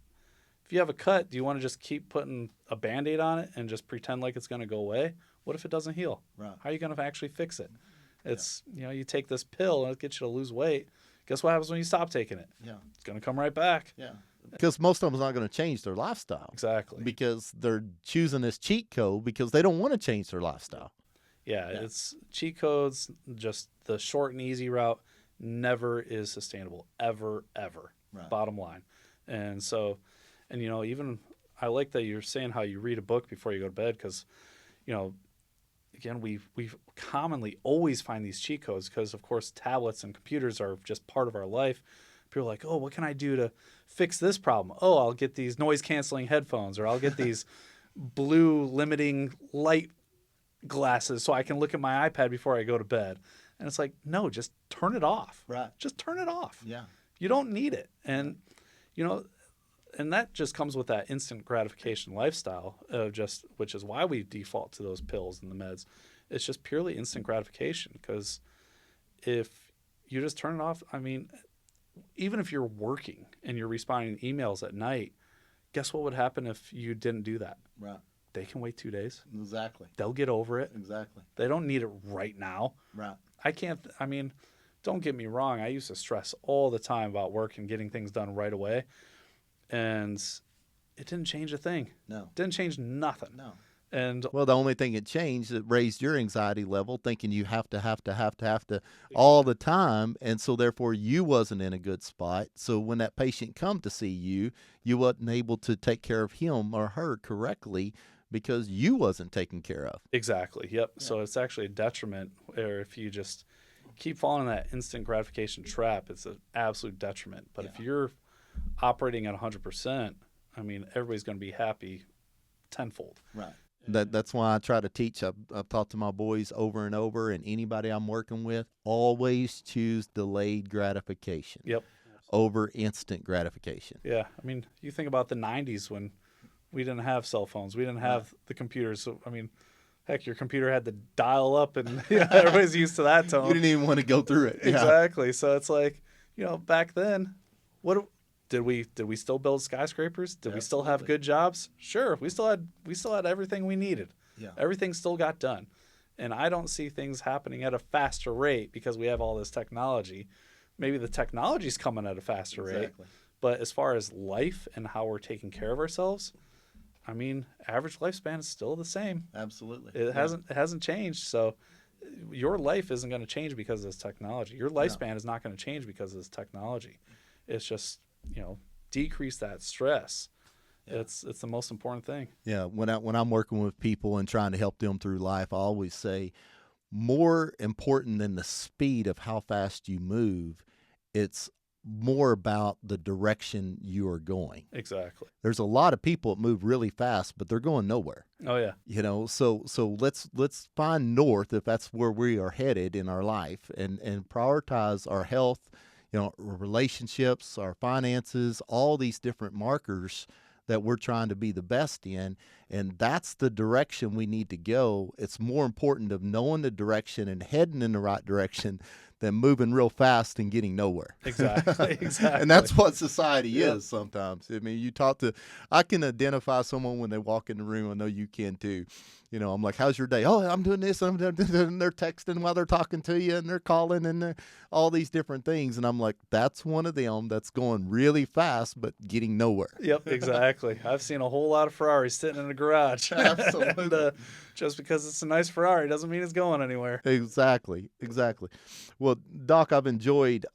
you have a cut, do you want to just keep putting a Band-Aid on it and just pretend like it's going to go away? What if it doesn't heal? Right. How are you going to actually fix it? It's, you take this pill and it gets you to lose weight. Guess what happens when you stop taking it? Yeah. It's going to come right back. Yeah. Because most of them are not going to change their lifestyle. Exactly. Because they're choosing this cheat code because they don't want to change their lifestyle. Yeah, it's cheat codes, just the short and easy route never is sustainable, ever. Right. Bottom line. And so, even I like that you're saying how you read a book before you go to bed, because, again, we commonly always find these cheat codes because, of course, tablets and computers are just part of our life. People are like, oh, what can I do to fix this problem? Oh, I'll get these noise-canceling headphones, or I'll get these blue limiting light glasses so I can look at my iPad before I go to bed. And it's like, no, just turn it off. Right. Just turn it off. Yeah. You don't need it. And, you know, and that just comes with that instant gratification lifestyle of just, which is why we default to those pills and the meds. It's just purely instant gratification, because if you just turn it off, I mean, even if you're working and you're responding to emails at night, guess what would happen if you didn't do that? Right. They can wait 2 days. Exactly. They'll get over it. Exactly. They don't need it right now. Right. I mean, don't get me wrong. I used to stress all the time about work and getting things done right away. And it didn't change a thing. No. Didn't change nothing. No. And Well, the only thing it changed, it raised your anxiety level, thinking you have to all the time, and so therefore you wasn't in a good spot. So when that patient come to see you, you wasn't able to take care of him or her correctly because you wasn't taken care of. exactly. Yep. So it's actually a detriment, or if you just keep falling in that instant gratification trap, it's an absolute detriment. But if you're operating at 100%, I mean, everybody's going to be happy tenfold. Right. That's why I try to teach. I've taught to my boys over and over, and anybody I'm working with, always choose delayed gratification Yep. over instant gratification. Yeah. I mean, you think about the 90s when we didn't have cell phones. We didn't have the computers. So, I mean, heck, your computer had to dial up, and everybody's used to that tone. You didn't even want to go through it. Yeah. Exactly. So it's like, back then, did we still build skyscrapers? Did we still have good jobs? Sure. We still had everything we needed. Yeah. Everything still got done. And I don't see things happening at a faster rate because we have all this technology. Maybe the technology's coming at a faster rate. But as far as life and how we're taking care of ourselves, I mean, average lifespan is still the same. Absolutely. It hasn't changed. So your life isn't going to change because of this technology. Your lifespan is not going to change because of this technology. It's just, decrease that stress. Yeah. It's the most important thing. Yeah. When I'm working with people and trying to help them through life, I always say more important than the speed of how fast you move, it's more about the direction you are going. Exactly. There's a lot of people that move really fast, but they're going nowhere. Oh yeah. So let's find north if that's where we are headed in our life, and prioritize our health, relationships, our finances, all these different markers that we're trying to be the best in. And that's the direction we need to go. It's more important of knowing the direction and heading in the right direction than moving real fast and getting nowhere. Exactly. And that's what society is sometimes. I mean, I can identify someone when they walk in the room. I know you can too. I'm like, how's your day? Oh, I'm doing this. And they're texting while they're talking to you, and they're calling, and they're all these different things. And I'm like, that's one of them that's going really fast, but getting nowhere. Yep, exactly. I've seen a whole lot of Ferraris sitting in a garage. Absolutely. And, just because it's a nice Ferrari doesn't mean it's going anywhere. Exactly. Well, Doc, I've enjoyed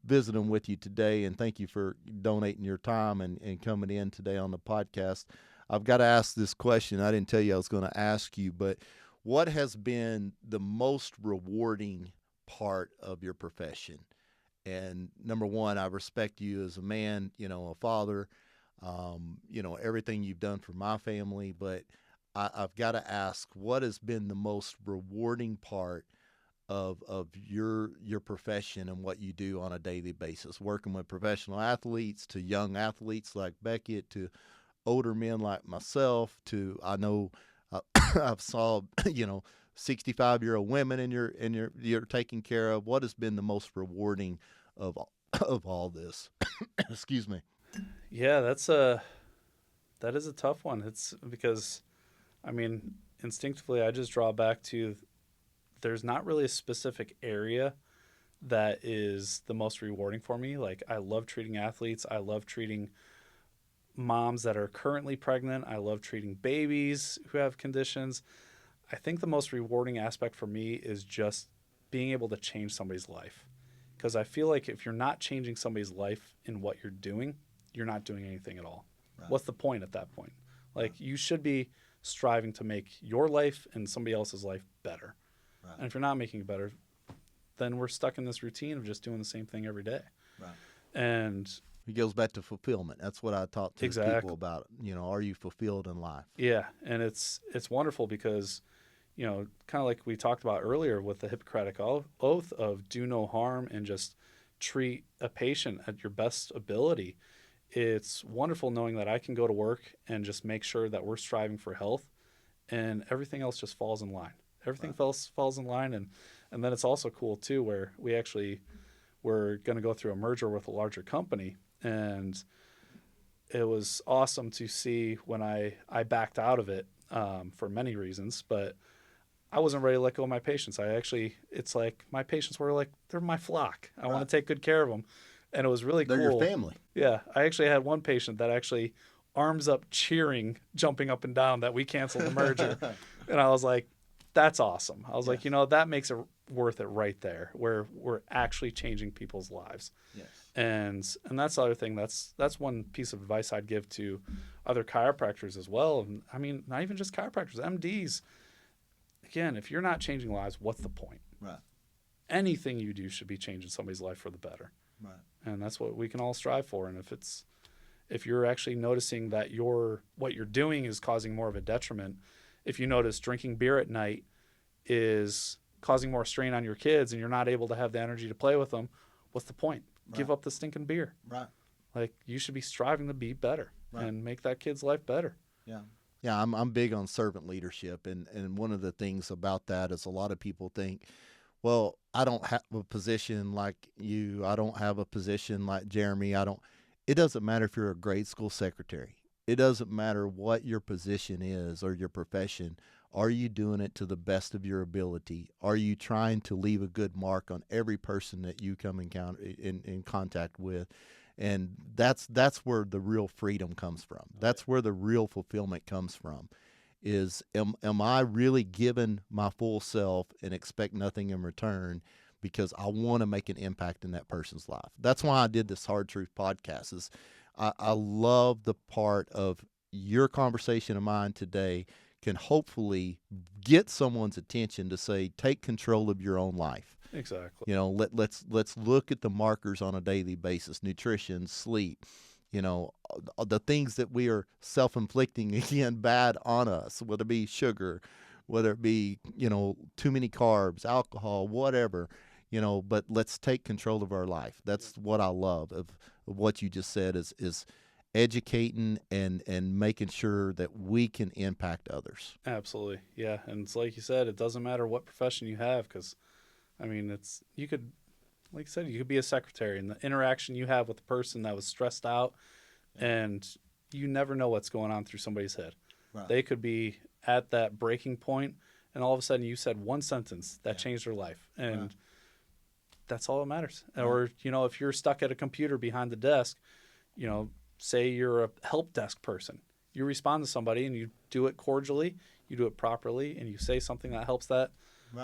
visiting with you today, and thank you for donating your time and coming in today on the podcast. I've got to ask this question. I didn't tell you I was going to ask you, but what has been the most rewarding part of your profession? And number one, I respect you as a man, a father, everything you've done for my family, but I've got to ask, what has been the most rewarding part of your profession and what you do on a daily basis, working with professional athletes to young athletes like Beckett to older men like myself to, I know I've saw 65-year-old women and you're taking care of. What has been the most rewarding of all this? Excuse me. Yeah, that is a tough one. It's because, I mean, instinctively I just draw back to, there's not really a specific area that is the most rewarding for me. Like, I love treating athletes. I love treating moms that are currently pregnant. I love treating babies who have conditions. I think the most rewarding aspect for me is just being able to change somebody's life. Because I feel like if you're not changing somebody's life in what you're doing, you're not doing anything at all. Right. What's the point at that point? Like, you should be striving to make your life and somebody else's life better. Right. And if you're not making it better, then we're stuck in this routine of just doing the same thing every day. Right. And it goes back to fulfillment. That's what I talk to people about. Are you fulfilled in life? Yeah, and it's wonderful because, kind of like we talked about earlier with the Hippocratic oath of do no harm and just treat a patient at your best ability. It's wonderful knowing that I can go to work and just make sure that we're striving for health, and everything else just falls in line. Everything falls in line, and then it's also cool too where we're going to go through a merger with a larger company, and it was awesome to see when I backed out of it for many reasons, but I wasn't ready to let go of my patients. It's like my patients were like, they're my flock. I want to take good care of them. And it was really They're cool. your family. Yeah. I actually had one patient that actually arms up cheering, jumping up and down that we canceled the merger. And I was like, that's awesome. I was like, that makes it worth it right there, where we're actually changing people's lives. Yes. And that's the other thing. That's one piece of advice I'd give to other chiropractors as well. And I mean, not even just chiropractors, MDs. Again, if you're not changing lives, what's the point? Right. Anything you do should be changing somebody's life for the better. Right. And that's what we can all strive for. And if you're actually noticing that what you're doing is causing more of a detriment, if you notice drinking beer at night is causing more strain on your kids and you're not able to have the energy to play with them, what's the point? Right. Give up the stinking beer. Right. Like, you should be striving to be better and make that kid's life better. Yeah. Yeah, I'm big on servant leadership, and one of the things about that is a lot of people think, well, I don't have a position like you. I don't have a position like Jeremy. It doesn't matter if you're a grade school secretary. It doesn't matter what your position is or your profession. Are you doing it to the best of your ability? Are you trying to leave a good mark on every person that you come in contact with? And that's where the real freedom comes from. That's where the real fulfillment comes from. Is am I really giving my full self and expect nothing in return because I want to make an impact in that person's life? That's why I did this Hard Truth podcast. Is I love the part of your conversation of mine today can hopefully get someone's attention to say, take control of your own life. Exactly. Let's look at the markers on a daily basis: nutrition, sleep, the things that we are self-inflicting again bad on us, whether it be sugar, whether it be too many carbs, alcohol, whatever, but let's take control of our life. That's what I love of what you just said is educating and making sure that we can impact others. Absolutely. Yeah. And it's like you said, it doesn't matter what profession you have, because I mean, you could be a secretary, and the interaction you have with the person that was stressed out, and you never know what's going on through somebody's head. Right. They could be at that breaking point, and all of a sudden you said one sentence that changed their life, and that's all that matters. Right. Or, if you're stuck at a computer behind the desk, say you're a help desk person, you respond to somebody and you do it cordially, you do it properly, and you say something that helps that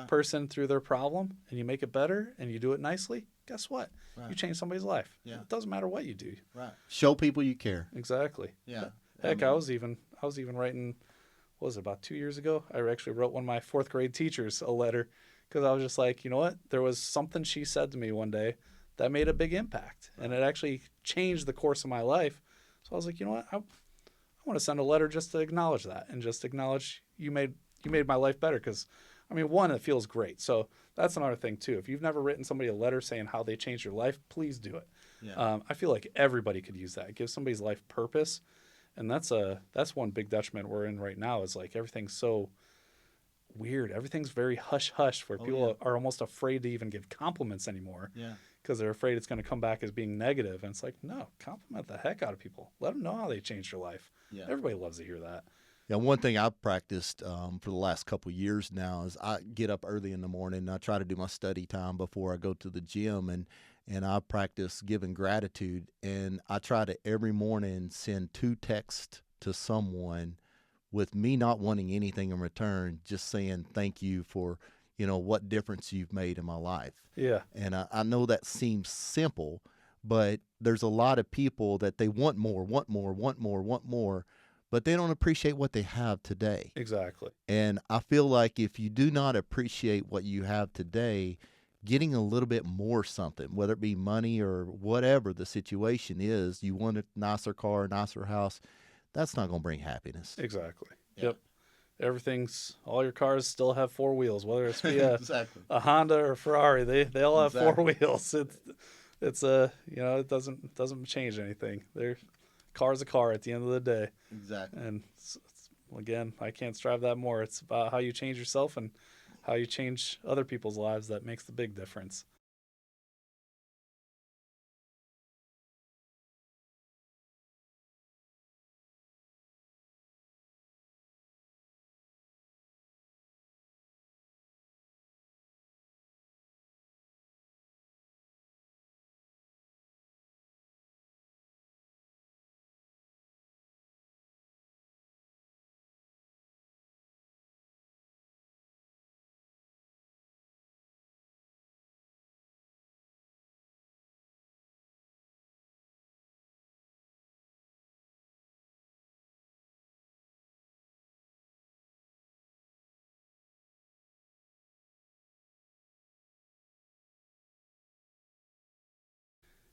person through their problem, and you make it better, and you do it nicely. Guess what? You change somebody's life. Yeah. It doesn't matter what you do. Right. Show people you care. Exactly. Yeah. Heck, I was even writing, what was it, about 2 years ago? I actually wrote one of my 4th grade teachers a letter, because I was just like, you know what? There was something she said to me one day that made a big impact, and it actually changed the course of my life. So I was like, you know what? I want to send a letter just to acknowledge that, and just acknowledge you made my life better, because I mean, one, it feels great. So that's another thing too. If you've never written somebody a letter saying how they changed your life, please do it. Yeah. I feel like everybody could use that. It gives somebody's life purpose, and that's one big detriment we're in right now. Is like everything's so weird. Everything's very hush hush, where people are almost afraid to even give compliments anymore. Yeah. Because they're afraid it's going to come back as being negative. And it's like, no, compliment the heck out of people. Let them know how they changed your life. Yeah. Everybody loves to hear that. Yeah, one thing I've practiced for the last couple of years now is I get up early in the morning and I try to do my study time before I go to the gym, and I practice giving gratitude, and I try to every morning send 2 texts to someone with me not wanting anything in return, just saying thank you for what difference you've made in my life. Yeah. And I know that seems simple, but there's a lot of people that they want more, but they don't appreciate what they have today. Exactly. And I feel like if you do not appreciate what you have today, getting a little bit more something, whether it be money or whatever the situation is, you want a nicer car, a nicer house, that's not going to bring happiness. Exactly. Yeah. Yep. all your cars still have four wheels, whether it's be a, Exactly. a Honda or a Ferrari, they all have four Exactly. wheels. It's a, it doesn't change anything. Car's a car at the end of the day. Exactly. And again, I can't strive that more. It's about how you change yourself and how you change other people's lives that makes the big difference.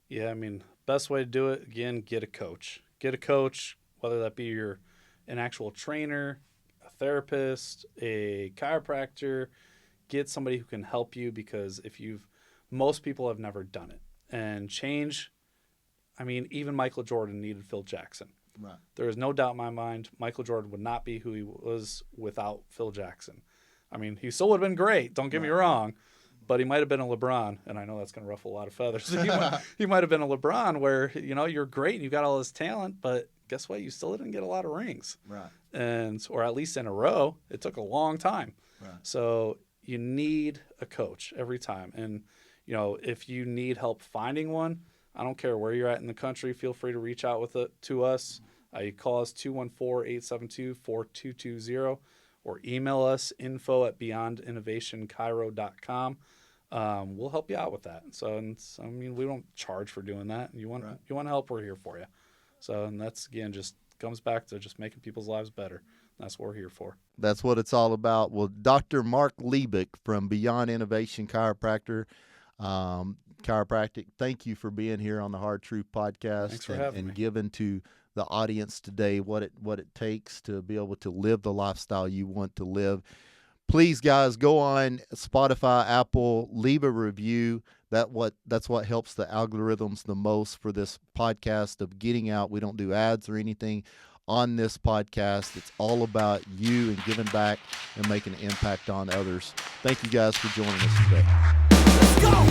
Yeah, I mean, best way to do it, again, get a coach. Get a coach, whether that be an actual trainer, a therapist, a chiropractor. Get somebody who can help you, because most people have never done it. And change, I mean, even Michael Jordan needed Phil Jackson. Right. There is no doubt in my mind Michael Jordan would not be who he was without Phil Jackson. I mean, he still would have been great, don't get me wrong, but he might have been a LeBron, and I know that's going to ruffle a lot of feathers. He might have been a LeBron where, you're great and you got all this talent, but guess what? You still didn't get a lot of rings. Right. Or at least in a row. It took a long time. Right. So you need a coach every time. And, if you need help finding one, I don't care where you're at in the country, feel free to reach out to us. You call us 214-872-4220 or email us info@beyondinnovationchiro.com. We'll help you out with that. So, we don't charge for doing that. You want help, we're here for you. So, and that's, again, just comes back to just making people's lives better. That's what we're here for. That's what it's all about. Well, Dr. Mark Liebich from Beyond Innovation Chiropractic, thank you for being here on the Hard Truth Podcast. Thanks for having me. And giving to the audience today what it takes to be able to live the lifestyle you want to live. Please, guys, go on Spotify, Apple, leave a review. That's what helps the algorithms the most for this podcast of getting out. We don't do ads or anything on this podcast. It's all about you and giving back and making an impact on others. Thank you guys for joining us today. Let's go!